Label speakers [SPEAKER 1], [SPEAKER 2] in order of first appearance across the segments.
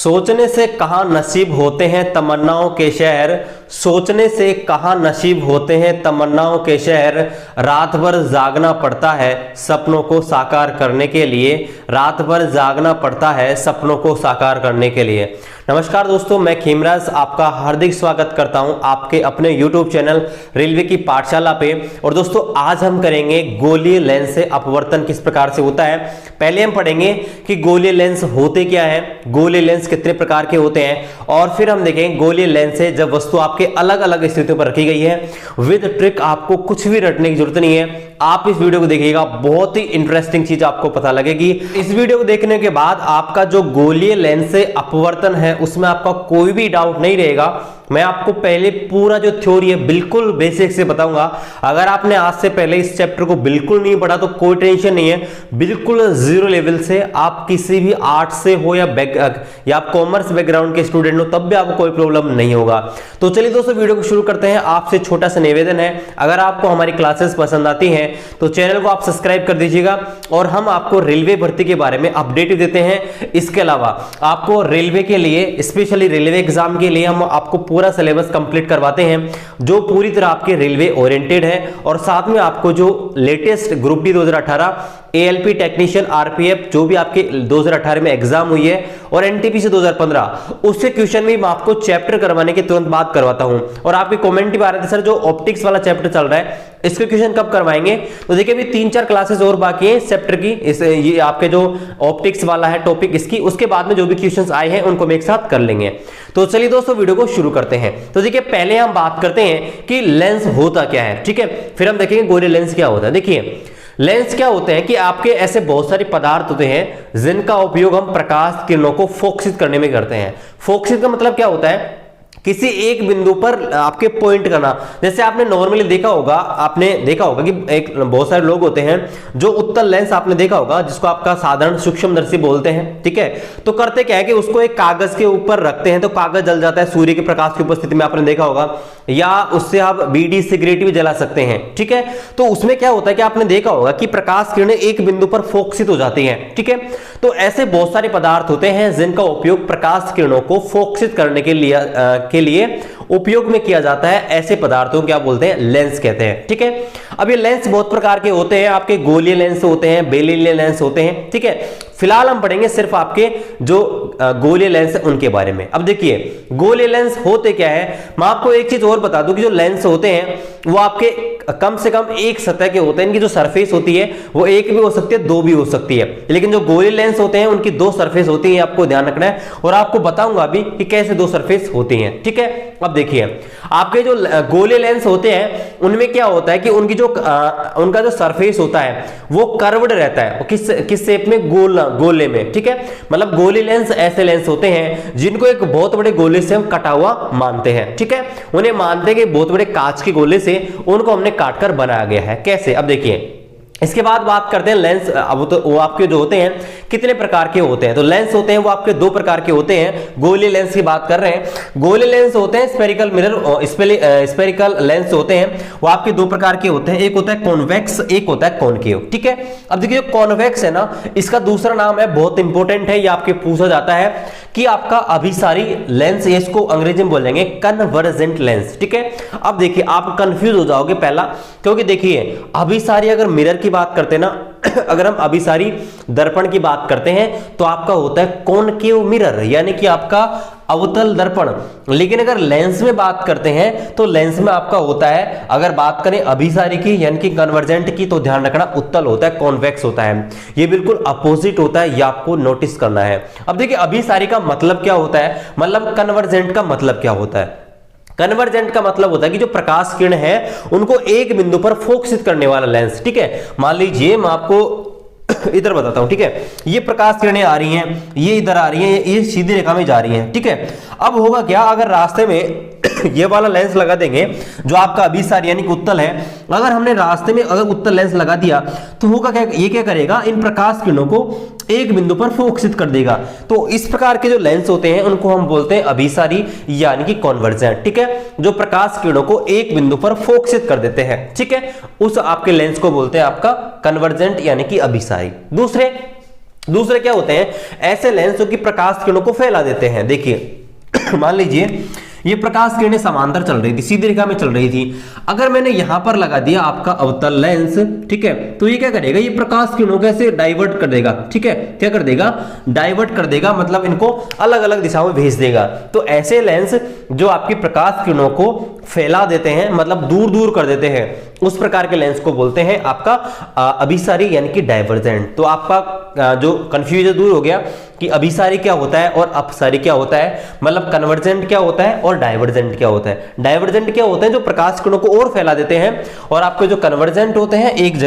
[SPEAKER 1] सोचने से कहाँ नसीब होते हैं तमन्नाओं के शहर, सोचने से कहाँ नसीब होते हैं तमन्नाओं के शहर, रात भर जागना पड़ता है सपनों को साकार करने के लिए, रात भर जागना पड़ता है सपनों को साकार करने के लिए। नमस्कार दोस्तों, मैं खीमराज आपका हार्दिक स्वागत करता हूं आपके अपने YouTube चैनल रेलवे की पाठशाला पे। और दोस्तों आज हम करेंगे गोलीय लेंस से अपवर्तन किस प्रकार से होता है। पहले हम पढ़ेंगे कि गोलीय लेंस होते क्या है, गोलीय लेंस कितने प्रकार के होते हैं, और फिर हम देखेंगे गोलीय लेंस से जब वस्तु आपके अलग अलग स्थितियों पर रखी गई है विद ट्रिक, आपको कुछ भी रटने की जरूरत नहीं है। आप इस वीडियो को देखिएगा, बहुत ही इंटरेस्टिंग चीज आपको पता लगेगी। इस वीडियो को देखने के बाद आपका जो गोलीय लेंस से अपवर्तन है उसमें आपका कोई भी डाउट नहीं रहेगा। मैं आपको पहले पूरा जो थ्योरी है बिल्कुल बेसिक से बताऊंगा। अगर आपने आज से पहले इस चैप्टर को बिल्कुल नहीं पढ़ा तो कोई टेंशन नहीं है, बिल्कुल जीरो लेवल से आप किसी भी आर्ट्स से हो या आप कॉमर्स बैकग्राउंड के स्टूडेंट हो तब भी आपको कोई प्रॉब्लम नहीं होगा। तो चलिए दोस्तों वीडियो को शुरू करते हैं। आपसे छोटा सा निवेदन है, अगर आपको हमारी क्लासेस पसंद आती हैं तो चैनल को आप सब्सक्राइब कर दीजिएगा, और हम आपको रेलवे भर्ती के बारे में अपडेट देते हैं। इसके अलावा आपको रेलवे के लिए, स्पेशली रेलवे एग्जाम के लिए हम आपको पूरा सिलेबस कंप्लीट करवाते हैं जो पूरी तरह आपके रेलवे ओरिएंटेड है, और साथ में आपको जो latest group D 2018 ALP technician RPF जो भी आपके 2018 में एग्जाम हुई है और एनटीपीसी 2015 उससे क्वेश्चन भी मैं आपको चैप्टर करवाने के तुरंत बाद करवाता हूं। और आपके कमेंट भी आ रहे थे सर जो ऑप्टिक्स वाला चैप्टर चल रहा है इसके क्वेश्चन कब करवाएंगे, तो देखिए अभी 3-4 क्लासेस और बाकी है चैप्टर की, ये आपके जो ऑप्टिक्स वाला है टॉपिक इसकी, उसके बाद में जो भी क्वेश्चंस आए हैं उनको हम एक साथ कर लेंगे। तो चलिए दोस्तों वीडियो को शुरू करते हैं। तो देखिए पहले हम बात करते हैं कि लेंस होता क्या है, ठीक है, फिर हम देखेंगे गोलीय लेंस क्या होता है। देखिए लेंस क्या होते हैं कि आपके ऐसे बहुत सारे पदार्थ होते हैं जिनका उपयोग हम प्रकाश किरणों को फोकसित करने में करते हैं। फोकसित का मतलब क्या होता है, किसी एक बिंदु पर आपके पॉइंट करना। जैसे आपने नॉर्मली देखा होगा कि एक बहुत सारे लोग होते हैं जो उत्तल लेंस आपने देखा होगा जिसको आपका साधारण सूक्ष्मदर्शी बोलते हैं, ठीक है। तो करते क्या है कि उसको एक कागज के ऊपर रखते हैं तो कागज जल जाता है सूर्य के प्रकाश की उपस्थिति में, आपने देखा होगा, या उससे आप बीड़ी सिगरेट भी जला सकते हैं, ठीक है। तो उसमें क्या होता है कि आपने देखा होगा कि प्रकाश किरणें एक बिंदु पर फोकसित हो जाती हैं, ठीक है। तो ऐसे बहुत सारे पदार्थ होते हैं जिनका उपयोग प्रकाश किरणों को फोकसित करने के लिए उपयोग में किया जाता है। ऐसे पदार्थों को क्या बोलते हैं, लेंस कहते हैं, ठीक है। अब ये लेंस बहुत प्रकार के होते हैं, आपके गोलीय लेंस होते हैं, बेलिनीय लेंस होते हैं, ठीक है। फिलहाल हम पढ़ेंगे सिर्फ आपके जो गोलीय लेंस है उनके बारे में। अब देखिए गोलीय लेंस होते क्या है, मैं आपको एक चीज और बता दूं कि जो लेंस होते हैं वो आपके कम से कम एक सतह के होते हैं। इनकी जो सरफेस होती है वो एक भी हो सकती है, दो भी हो सकती है, लेकिन जो गोलीय लेंस होते हैं उनकी दो सरफेस होती है, आपको ध्यान रखना है। और आपको बताऊंगा अभी कि कैसे दो सरफेस होती हैं, ठीक है। अब देखिए आपके जो गोलीय लेंस होते हैं उनमें क्या होता है कि उनका जो सरफेस होता है वो कर्व्ड रहता है, किस शेप में, गोले में, ठीक है। मतलब गोलीय लेंस ऐसे लेंस होते हैं जिनको एक बहुत बड़े गोले से हम कटा हुआ मानते हैं, ठीक है। उन्हें मानते हैं कि बहुत बड़े कांच के गोले से उनको हमने काटकर बनाया गया है। कैसे, अब देखिए इसके बाद बात करते हैं लेंस। अब तो वो आपके जो होते हैं कितने प्रकार के होते हैं, तो लेंस होते हैं वो आपके दो प्रकार के होते हैं। गोलीय लेंस की बात कर रहे हैं। गोलीय लेंस होते हैं स्फेरिकल मिरर और स्फेरिकल लेंस होते हैं, वो आपके दो प्रकार के होते हैं, एक होता है कॉन्वेक्स, एक होता है कॉनकेव, ठीक है। अब देखिए कॉन्वेक्स है ना, इसका दूसरा नाम है, बहुत इंपॉर्टेंट है, ये आपके पूछा जाता है कि आपका अभिसारी लेंस, इसको अंग्रेजी में बोलेंगे कन्वर्जेंट लेंस, ठीक है। अब देखिए आप कंफ्यूज हो जाओगे पहला, क्योंकि देखिए अभिसारी अगर मिरर की बात करते हैं ना अगर हम अभिसारी दर्पण की बात करते हैं तो आपका होता है कॉनकेव मिरर, यानी कि आपका अवतल दर्पण। लेकिन अगर लेंस में बात करते हैं तो लेंस में आपका होता है, अगर बात करें अभिसारी की यानी कि कन्वर्जेंट की, तो ध्यान रखना उत्तल होता है, कॉन्वेक्स होता है। ये बिल्कुल अपोजिट होता है, ये आपको नोटिस करना है। अब देखिए अभिसारी का मतलब क्या होता है, मतलब कन्वर्जेंट का मतलब क्या होता है। कन्वर्जेंट का मतलब होता है कि जो प्रकाश किरण है उनको एक बिंदु पर फोकसित करने वाला लेंस, ठीक है। मान लीजिए मैं आपको इधर बताता हूं, ठीक है। ये प्रकाश किरणें आ रही हैं, ये इधर आ रही हैं, ये सीधी रेखा में जा रही हैं, ठीक है। अब होगा क्या, अगर रास्ते में ये वाला लेंस लगा देंगे जो आपका अभिसारी यानी कि उत्तल है, अगर हमने रास्ते में अगर उत्तल लेंस लगा दिया तो होगा क्या, ये क्या करेगा, इन प्रकाश किरणों को एक बिंदु पर फोकसित कर देगा। तो इस प्रकार के जो लेंस होते हैं उनको हम बोलते हैं अभिसारी यानी कि कॉन्वर्जेंट, ठीक है, जो प्रकाश किरणों को एक बिंदु पर फोकसित कर देते हैं, ठीक है। उस आपके लेंस को बोलते हैं आपका कन्वर्जेंट यानी कि अभिसारी। दूसरे दूसरे क्या होते हैं, ऐसे लेंस जो कि प्रकाश किरणों को फैला देते हैं। देखिए मान लीजिए ये प्रकाश किरणें समांतर चल रही थी, सीधी रेखा में चल रही थी, अगर मैंने यहां पर लगा दिया आपका अवतल लेंस, ठीक है, तो ये क्या करेगा, ये प्रकाश किरणों को ऐसे डाइवर्ट कर देगा, ठीक है, क्या कर देगा, डाइवर्ट कर देगा, मतलब इनको अलग अलग दिशाओं में भेज देगा। तो ऐसे लेंस जो आपकी प्रकाश किरणों को फैला देते हैं, मतलब दूर दूर कर देते हैं, उस प्रकार के लेंस को बोलते हैं आपका अभिसारी यानी कि डाइवर्जेंट। तो आपका जो कंफ्यूजन दूर हो गया कि अभिसारी क्या होता है और अपसारी क्या होता है, मतलब कन्वर्जेंट क्या होता है और डाइवर्जेंट क्या होता है। डाइवर्जेंट क्या होते हैं, जो प्रकाश किरणों को और फैला देते हैं, और आपके जो कन्वर्जेंट होते हैं एक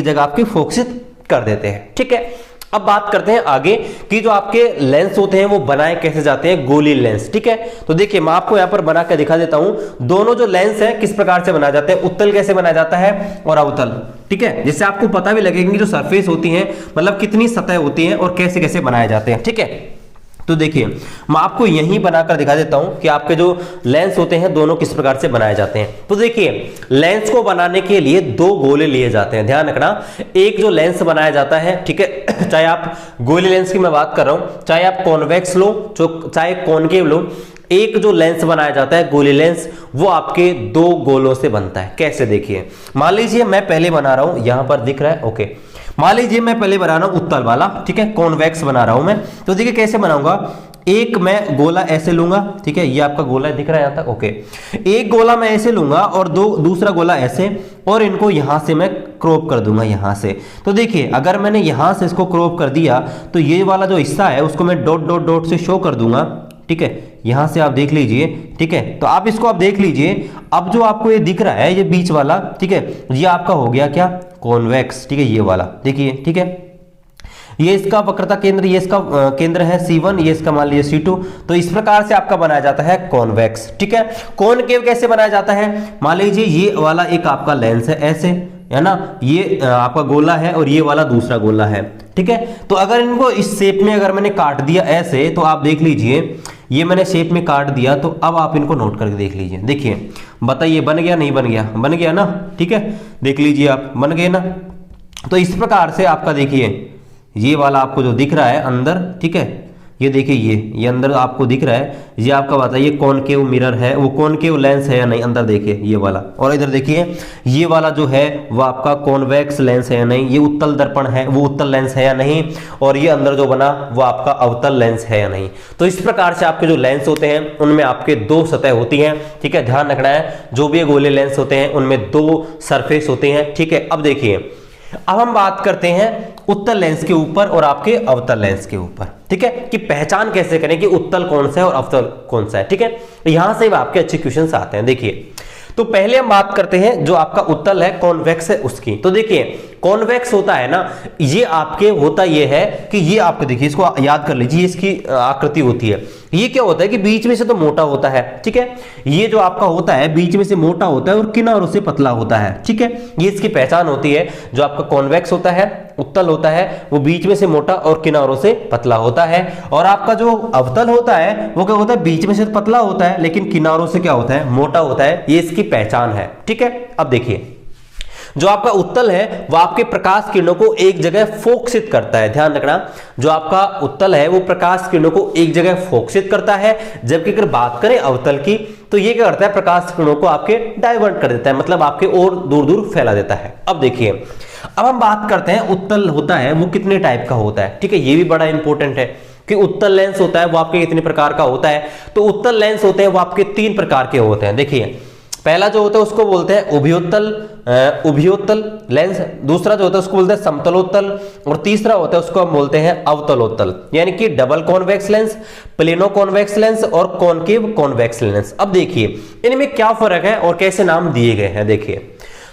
[SPEAKER 1] जगह आपके फोकसित कर देते हैं, ठीक है। अब बात करते हैं आगे कि जो आपके लेंस होते हैं वो बनाए कैसे जाते हैं, गोली लेंस, ठीक है। तो देखिए मैं आपको यहां पर बना कर दिखा देता हूं, दोनों जो लेंस है किस प्रकार से बनाए जाते हैं, उत्तल कैसे बनाया जाता है और अवतल, ठीक है, जिससे आपको पता भी लगेगा कि जो सरफेस होती है मतलब कितनी सतह होती है और कैसे कैसे बनाए जाते हैं, ठीक है। तो देखिए मैं आपको यहीं बनाकर दिखा देता हूं कि आपके जो लेंस होते हैं दोनों किस प्रकार से बनाए जाते हैं। तो देखिए लेंस को बनाने के लिए दो गोले लिए जाते हैं, ध्यान रखना। एक जो लेंस बनाया जाता है, ठीक है, चाहे आप गोली लेंस की मैं बात कर रहा हूं, चाहे आप कॉन्वेक्स लो, चाहे कॉनकेव लो, एक जो लेंस बनाया जाता है गोली लेंस, वो आपके दो गोलों से बनता है। कैसे, देखिए मान लीजिए मैं पहले बना रहा हूं, यहां पर दिख रहा है, ओके, मान लीजिए मैं पहले बना रहा हूं उत्तल वाला, ठीक है, कॉन्वेक्स बना रहा हूं मैं। तो देखिए कैसे बनाऊंगा, एक मैं गोला ऐसे लूंगा, ठीक है, ये आपका गोला दिख रहा है यहां तक, ओके, एक गोला मैं ऐसे लूंगा और दूसरा गोला ऐसे, और इनको यहां से मैं क्रॉप कर दूंगा यहां से। तो देखिए अगर मैंने यहां से इसको क्रॉप कर दिया तो ये वाला जो हिस्सा है उसको मैं डॉट डॉट डॉट से शो कर दूंगा, ठीक है, यहां से आप देख लीजिए, ठीक है। तो आप इसको आप देख लीजिए, अब जो आपको ये दिख रहा है ये बीच वाला, ठीक है, ये आपका हो गया क्या, कॉन्वेक्स, ठीक है, ये वाला देखिए, ठीक है, ये इसका वक्रता केंद्र, ये इसका केंद्र है C1, ये इसका मान लीजिए C2। तो इस प्रकार से आपका बनाया जाता है कॉन्वेक्स, ठीक है। कॉनकेव कैसे बनाया जाता है, मान लीजिए ये वाला एक आपका लेंस है ऐसे, है ना, ये आपका गोला है और ये वाला दूसरा गोला है, ठीक है। तो अगर इनको इस शेप में अगर मैंने काट दिया ऐसे, तो आप देख लीजिए ये मैंने शेप में काट दिया, तो अब आप इनको नोट करके देख लीजिए, देखिए बताइए बन गया नहीं बन गया, बन गया ना, ठीक है, देख लीजिए आप, बन गए ना। तो इस प्रकार से आपका देखिए ये वाला आपको जो दिख रहा है अंदर, ठीक है, ये देखिए ये अंदर आपको दिख रहा है, ये आपका बताइए कॉनकेव मिरर है, वो कॉनकेव लेंस है या नहीं, अंदर देखिए ये वाला, और इधर देखिए ये वाला जो है वो आपका कॉन्वेक्स लेंस है या नहीं, ये उत्तल दर्पण है, वो उत्तल लेंस है या नहीं, और ये अंदर जो बना वो आपका अवतल लेंस है या नहीं। तो इस प्रकार से आपके जो लेंस होते हैं उनमें आपके दो सतह होती हैं, ठीक है, ध्यान रखना है, जो भी गोले लेंस होते हैं उनमें दो सरफेस होते हैं, ठीक है। अब देखिए अब हम बात करते हैं उत्तल लेंस के ऊपर और आपके अवतल लेंस के ऊपर, ठीक है, कि पहचान कैसे करें कि उत्तल कौन सा है और अवतल कौन सा है, ठीक है। यहां से आपके अच्छे क्वेश्चंस आते हैं। देखिए तो पहले हम बात करते हैं जो आपका उत्तल है, कॉन्वेक्स है उसकी। तो देखिए कॉन्वेक्स होता है ना, ये आपके होता ये है कि ये आपको देखिए, इसको याद कर लीजिए, इसकी आकृति होती है, ये क्या होता है कि बीच में से तो मोटा होता है, ठीक है, ये जो आपका होता है बीच में से मोटा होता है और किनारों से पतला होता है, ठीक है, ये इसकी पहचान होती है। जो आपका कॉन्वेक्स होता है, उत्तल होता है, वो बीच में से मोटा और किनारों से पतला होता है, और आपका जो अवतल होता है वो क्या होता है, बीच में से पतला होता है लेकिन किनारों से क्या होता है, मोटा होता है, ये इसकी पहचान है, ठीक है। अब देखिए जो आपका उत्तल है वो आपके प्रकाश किरणों को एक जगह फोकसित करता है, ध्यान रखना, जो आपका उत्तल है वो प्रकाश किरणों को एक जगह फोकसित करता है, जबकि अगर बात करें अवतल की तो ये क्या करता है, प्रकाश किरणों को आपके डाइवर्ट कर देता है, मतलब आपके और दूर दूर फैला देता है। अब देखिए अब हम बात करते हैं उत्तल होता है वो कितने टाइप का होता है, ठीक है, ये भी बड़ा इंपॉर्टेंट है कि उत्तल लेंस होता है वो आपके कितने प्रकार का होता है। तो उत्तल लेंस होते हैं वो आपके तीन प्रकार के होते हैं। देखिए पहला जो होता है उसको बोलते हैं उभयोत्तल लेंस, दूसरा जो होता है उसको बोलते हैं समतलोत्तल, और तीसरा होता है उसको हम बोलते हैं अवतलोत्तल, यानी कि double convex lens, plano convex lens और कॉनकेव कॉन्वेक्स लेंस। अब देखिए इनमें क्या फर्क है और कैसे नाम दिए गए हैं। देखिए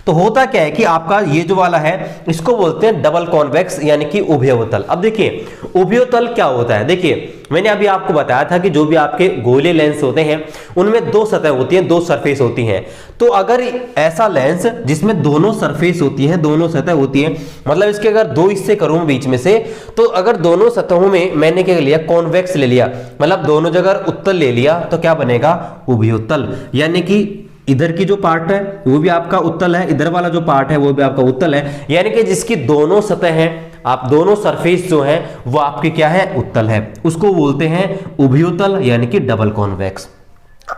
[SPEAKER 1] तो होता क्या है कि आपका ये जो वाला है इसको बोलते हैं डबल कॉन्वेक्स यानी कि उभयोतल। अब देखिए उभयोतल क्या होता है, देखिए मैंने अभी आपको बताया था कि जो भी आपके गोले लेंस होते हैं उनमें दो सतह होती हैं, दो सरफेस होती हैं। तो अगर ऐसा लेंस जिसमें दोनों सरफेस होती हैं, दोनों सतह होती हैं, मतलब इसके अगर दो हिस्से करूं बीच में से, तो अगर दोनों सतहों में मैंने क्या लिया, कॉन्वेक्स ले लिया, मतलब दोनों जगह उत्तल ले लिया, तो क्या बनेगा, उभयोतल। यानी कि इधर की जो पार्ट है वो भी आपका उत्तल है, इधर वाला जो पार्ट है वो भी आपका उत्तल है, यानी कि जिसकी दोनों सतह हैं आप दोनों सरफेस जो है वो आपके क्या है, उत्तल है, उसको बोलते हैं उभयोतल यानी कि डबल कॉन्वेक्स।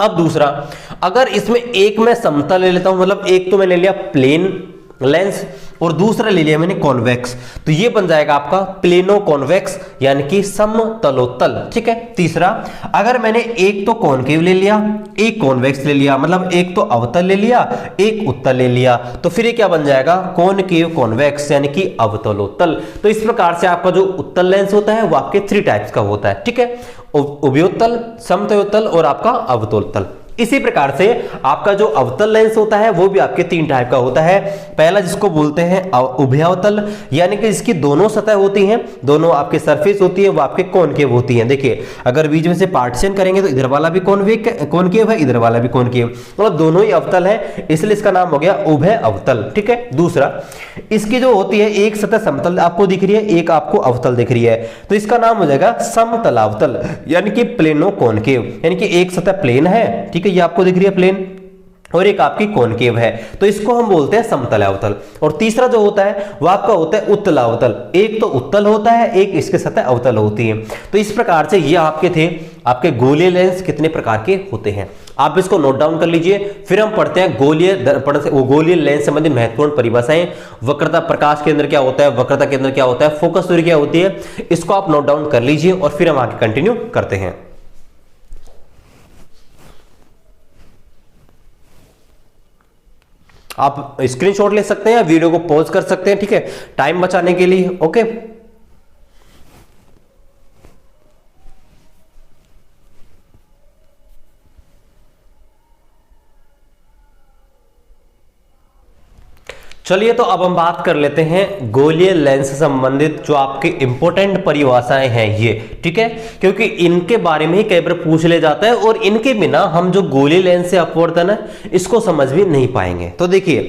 [SPEAKER 1] अब दूसरा, अगर इसमें एक मैं समतल ले लेता हूं, मतलब एक तो मैंने लिया प्लेन लेंस और दूसरा ले लिया मैंने कॉन्वेक्स, तो ये बन जाएगा आपका प्लेनो कॉन्वेक्स यानी कि समतलोत्तल। ठीक है। तीसरा, अगर मैंने एक तो कॉनकेव ले लिया, एक कॉन्वेक्स ले लिया, मतलब एक तो अवतल ले लिया, एक उत्तल ले लिया, तो फिर ये क्या बन जाएगा, कॉनकेव कॉन्वेक्स यानी कि अवतलोत्तल। तो इस प्रकार से आपका जो उत्तल लेंस होता है वो आपके 3 टाइप्स का होता है। ठीक है, उभयोत्तल, समतलोत्तल और आपका अवतलोत्तल। इसी प्रकार से आपका जो अवतल लेंस होता है वो भी आपके 3 टाइप का होता है। पहला जिसको बोलते हैं उभयावतल, यानी कि जिसकी दोनों सतह होती हैं, दोनों आपके सरफेस होती है, वो आपके कॉनकेव होती हैं। देखिए, अगर बीच में से पार्टीशन करेंगे तो इधर वाला भी कॉनकेव है, इधर वाला भी कॉनकेव, मतलब दोनों ही अवतल है, इसलिए इसका नाम हो गया उभय अवतल। ठीक है। दूसरा, इसकी जो होती है एक सतह समतल आपको दिख रही है, एक आपको अवतल दिख रही है, तो इसका नाम हो जाएगा समतलावतल यानी कि प्लेनो कॉनकेव, यानी कि एक सतह प्लेन है, ठीक है, ये आपको दिख रही है प्लेन, और एक आपकी कॉनकेव है, तो इसको हम बोलते हैं समतलावतल। और तीसरा जो होता है वो आपका होता है उत्तलावतल, एक तो उत्तल होता है, एक इसके सतह अवतल होती है। तो इस प्रकार से ये आपके थे आपके गोलीय लेंस कितने प्रकार के होते हैं, आप इसको नोट डाउन कर लीजिए। फिर हम पढ़ते हैं गोलीय दर्पण से, वो गोलीय लेंस संबंधी महत्वपूर्ण परिभाषाएं, वक्रता प्रकाश केंद्र क्या होता है, वक्रता केंद्र क्या होता है, फोकस दूरी क्या होती है, इसको आप नोट डाउन कर लीजिए और फिर हम आगे कंटिन्यू करते हैं। आप स्क्रीनशॉट ले सकते हैं, वीडियो को पॉज कर सकते हैं, ठीक है, टाइम बचाने के लिए। ओके, चलिए, तो अब हम बात कर लेते हैं गोलीय लेंस से संबंधित जो आपके इंपॉर्टेंट परिभाषाएं हैं ये। ठीक है, क्योंकि इनके बारे में ही कई बार पूछ ले जाता है और इनके बिना हम जो गोलीय लेंस से अपवर्तन है इसको समझ भी नहीं पाएंगे। तो देखिए,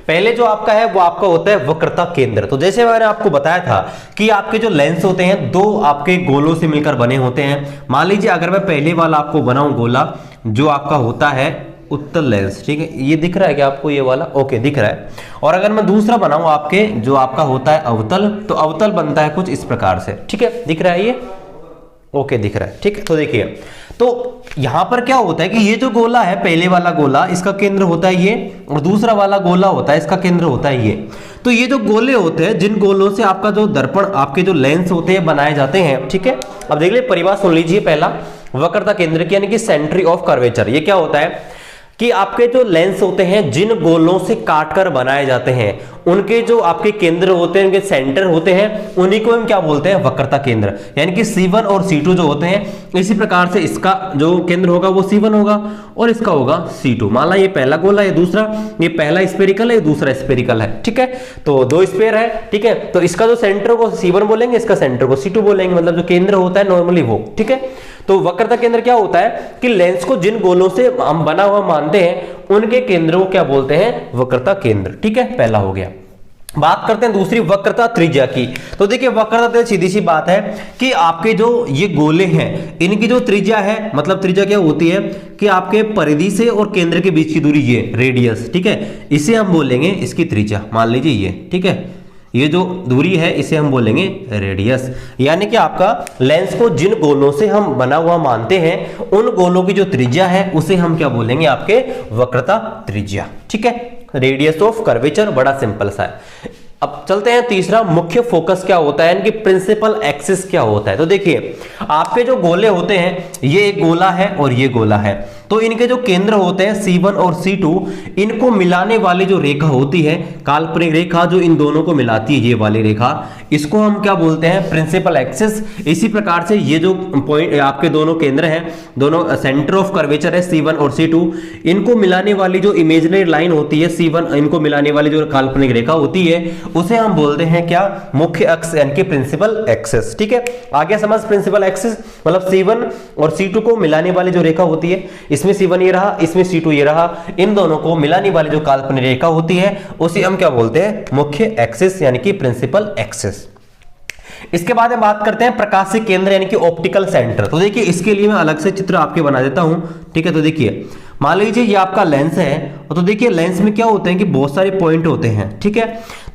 [SPEAKER 1] पहले जो आपका है वो आपका होता है वक्रता केंद्र। तो जैसे मैंने आपको बताया था कि आपके जो लेंस होते हैं दो आपके गोलों से मिलकर बने होते हैं। मान लीजिए अगर मैं पहले वाला आपको बनाऊं गोला, जो आपका होता है उत्तल लेंस, ठीक है, ये दिख रहा है क्या आपको, ये वाला, ओके, दिख रहा है। और अगर मैं दूसरा बनाऊं आपके जो आपका होता है अवतल, तो अवतल बनता है कुछ इस प्रकार से। ठीक है, दिख रहा है ये, ओके, दिख रहा है। ठीक है, तो देखिए, तो यहां पर क्या होता है कि ये जो गोला है, पहले वाला गोला, इसका केंद्र होता है ये, और दूसरा वाला गोला होता है इसका केंद्र होता है ये। तो ये जो गोले होते हैं, जिन गोलों से आपका जो दर्पण, आपके जो लेंस होते हैं बनाए जाते हैं। ठीक है, अब देख लीजिए, परिभाषा सुन लीजिए। पहला, वक्रता केंद्र की यानी कि सेंट्री ऑफ कर्वेचर, ये क्या होता है कि आपके जो लेंस होते हैं जिन गोलों से काटकर बनाए जाते हैं, उनके जो आपके केंद्र होते हैं, उनके सेंटर होते हैं, उन्हीं को हम क्या बोलते हैं, वक्रता केंद्र, यानी कि C1 और C2 जो होते हैं। इसी प्रकार से इसका जो केंद्र होगा वो C1 होगा और इसका होगा C2। मान ला ये पहला गोला है, दूसरा, ये पहला स्फेरिकल है, दूसरा स्फेरिकल है। ठीक है, तो दो स्फेयर है। ठीक है, तो इसका जो सेंटर को C1 बोलेंगे, इसका सेंटर को C2 बोलेंगे, मतलब जो केंद्र होता है नॉर्मली वो। ठीक है, तो वक्रता केंद्र क्या होता है कि लेंस को जिन गोलों से हम बना हुआ मानते हैं उनके केंद्र को क्या बोलते हैं, वक्रता केंद्र। ठीक है, पहला हो गया। बात करते हैं दूसरी, वक्रता त्रिज्या की। तो देखिए, वक्रता त्रिज्या सीधी सी बात है कि आपके जो ये गोले हैं इनकी जो त्रिज्या है, मतलब त्रिज्या क्या होती है कि आपके परिधि से और केंद्र के बीच की दूरी, ये रेडियस। ठीक है, इसे हम बोलेंगे इसकी त्रिज्या, मान लीजिए ये। ठीक है, ये जो दूरी है इसे हम बोलेंगे रेडियस, यानी कि आपका लेंस को जिन गोलों से हम बना हुआ मानते हैं उन गोलों की जो त्रिज्या है उसे हम क्या बोलेंगे, आपके वक्रता त्रिज्या। ठीक है, रेडियस ऑफ कर्वेचर, बड़ा सिंपल सा है। अब चलते हैं तीसरा, मुख्य फोकस क्या होता है, इनकी प्रिंसिपल एक्सिस क्या होता है। तो देखिए, आपके जो गोले होते हैं, ये एक गोला है और ये गोला है, तो इनके जो केंद्र होते हैं C1 और C2, इनको मिलाने वाली जो रेखा होती है, काल्पनिक रेखा जो इन दोनों को मिलाती है, ये वाली रेखा, इसको हम क्या बोलते हैं, प्रिंसिपल एक्सिस। इसी प्रकार से ये जो पॉइंट आपके दोनों केंद्र हैं, दोनों सेंटर ऑफ कर्वेचर है C1 और C2, इनको मिलाने वाली जो इमेजिनरी लाइन होती है C1, इनको मिलाने वाली जो काल्पनिक रेखा होती है उसे हम बोलते हैं क्या, मुख्य अक्ष यानी कि प्रिंसिपल एक्सिस। ठीक है, आगे समझ, प्रिंसिपल एक्सिस मतलब C1 और C2 को मिलाने वाली जो रेखा होती है, इसमें C1 ये रहा, इसमें C2 ये रहा, इन दोनों को मिलाने वाली जो काल्पनिक रेखा होती है उसे हम क्या बोलते हैं, मुख्य एक्सिस यानी कि प्रिंसिपल एक्सिस। इसके बाद हम बात करते हैं प्रकाशीय केंद्र यानी कि ऑप्टिकल सेंटर। तो देखिए, इसके लिए मैं अलग से चित्र आपके बना देता हूं। ठीक है, तो देखिए, मान लीजिए ये आपका लेंस है, तो देखिए लेंस में क्या होते हैं कि बहुत सारे पॉइंट होते हैं। ठीक है,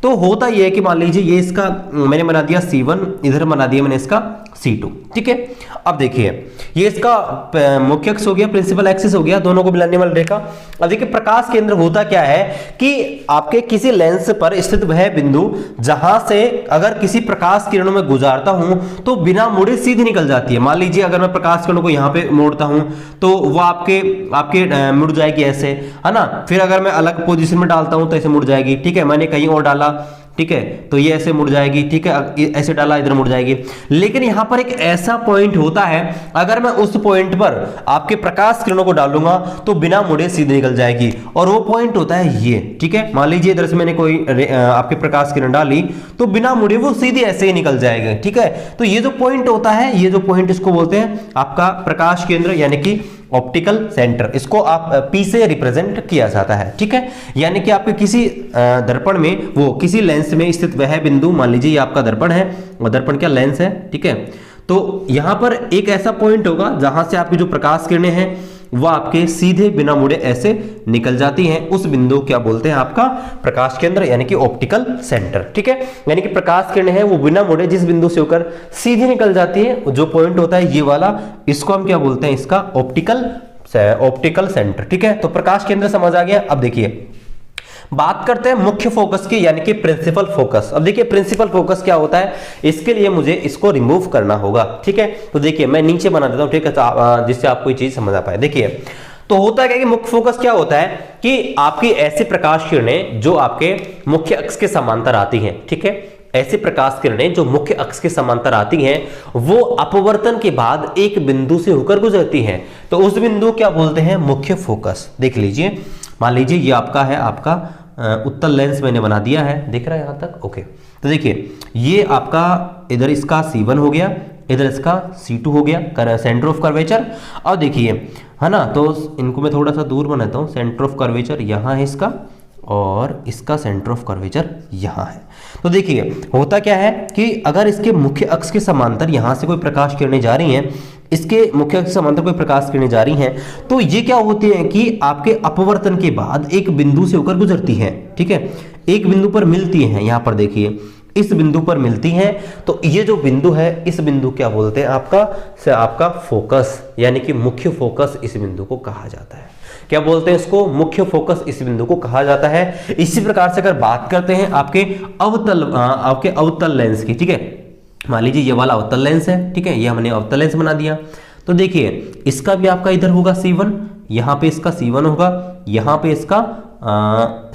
[SPEAKER 1] तो होता यह है कि मान लीजिए ये इसका मैंने बना दिया C1, इधर बना दिया मैंने इसका C2, ठीक है। अब देखिए ये इसका मुख्य अक्ष हो गया, प्रिंसिपल एक्सिस हो गया, दोनों को मिलाने वाली रेखा। अब देखिए प्रकाश केंद्र होता क्या है कि आपके किसी लेंस पर स्थित वह बिंदु जहां से अगर किसी प्रकाश किरणों में गुजारता हूं तो बिना मुड़े सीधी निकल जाती है। मान लीजिए अगर मैं प्रकाश किरणों को यहां पे मोड़ता हूं तो वो आपके मुड़ जाएगी ऐसे, है ना। फिर अगर मैं अलग पोजीशन में डालता हूं तो ऐसे मुड़ जाएगी, ठीक है। मैंने कहीं और डाला, ठीक है, तो ये ऐसे मुड़ जाएगी, ठीक है, ऐसे डाला इधर मुड़ जाएगी। लेकिन यहां पर एक ऐसा पॉइंट होता है, अगर मैं उस पॉइंट पर आपके प्रकाश किरणों को डालूंगा तो बिना मुड़े सीधे निकल जाएगी, और वो पॉइंट होता है ये, ठीक है। मान लीजिए इधर से मैंने कोई आपके प्रकाश किरण डाली तो बिना मुड़े वो सीधे ऐसे ही निकल जाएगा, ठीक है। तो ये जो पॉइंट होता है, ये जो पॉइंट इसको बोलते हैं आपका प्रकाश केंद्र यानी कि ऑप्टिकल सेंटर। इसको आप P से रिप्रेजेंट किया जाता है, ठीक है। यानी कि आपके किसी दर्पण में, वो किसी लेंस में स्थित वह बिंदु, मान लीजिए ये आपका दर्पण है और दर्पण क्या लेंस है, ठीक है। तो यहां पर एक ऐसा पॉइंट होगा जहां से आपकी जो प्रकाश किरणें हैं वह आपके सीधे बिना मुड़े ऐसे निकल जाती हैं। उस बिंदु क्या बोलते हैं आपका प्रकाश केंद्र यानी कि ऑप्टिकल सेंटर, ठीक है। यानी कि प्रकाश किरणें हैं वो बिना मुड़े जिस बिंदु से होकर सीधे निकल जाती है, जो पॉइंट होता है ये वाला, इसको हम क्या बोलते हैं, इसका ऑप्टिकल सेंटर, ठीक है। तो प्रकाश केंद्र समझ आ गया। अब देखिए बात करते हैं मुख्य फोकस की यानी कि प्रिंसिपल फोकस। अब देखिए प्रिंसिपल फोकस क्या होता है, इसके लिए मुझे इसको रिमूव करना होगा, ठीक है। तो देखिए मैं नीचे बना देता हूं, ठीक है, जिससे आपको ये चीज समझ आ पाए। देखिए तो होता है कि मुख्य फोकस क्या होता है कि आपकी ऐसी प्रकाश किरणें जो आपके मुख्य अक्ष के समांतर आती हैं, ठीक है। ऐसी प्रकाश किरणें जो मुख्य अक्ष के समांतर आती हैं वो अपवर्तन के बाद एक बिंदु से होकर गुजरती हैं, तो उस बिंदु क्या बोलते हैं, मुख्य फोकस। देख लीजिए, मान लीजिए ये आपका है, आपका उत्तल लेंस मैंने बना दिया है, दिख रहा है यहां तक, ओके। तो देखिए ये आपका इधर इसका C1 हो गया, इधर इसका C2 हो गया, सेंटर ऑफ कर्वेचर। और देखिए है ना, तो इनको मैं थोड़ा सा दूर बनाता हूं। सेंटर ऑफ कर्वेचर यहां है इसका, और इसका सेंटर ऑफ कर्वेचर यहां है। तो देखिए होता क्या है कि अगर इसके मुख्य अक्ष के समांतर यहां से कोई प्रकाश किरणें जा रही हैं, इसके मुख्य अक्ष समांतर कोई प्रकाश किरणें जा रही हैं, तो ये क्या होती हैं कि आपके अपवर्तन के बाद एक बिंदु से होकर गुजरती हैं, ठीक है। एक बिंदु पर मिलती हैं, यहां पर देखिए इस बिंदु पर मिलती हैं। तो ये जो बिंदु है, इस बिंदु क्या बोलते हैं, आपका फोकस यानी कि मुख्य फोकस इस बिंदु को कहा जाता है। क्या बोलते हैं इसको, मुख्य फोकस इस बिंदु को कहा जाता है। इसी प्रकार से अगर बात करते हैं आपके अवतल लेंस की, ठीक है, मान लीजिए ये वाला अवतल लेंस है, ठीक है, ये हमने अवतल लेंस बना दिया। तो देखिए इसका भी आपका इधर होगा C1, यहां पे इसका C1 होगा, यहां पे इसका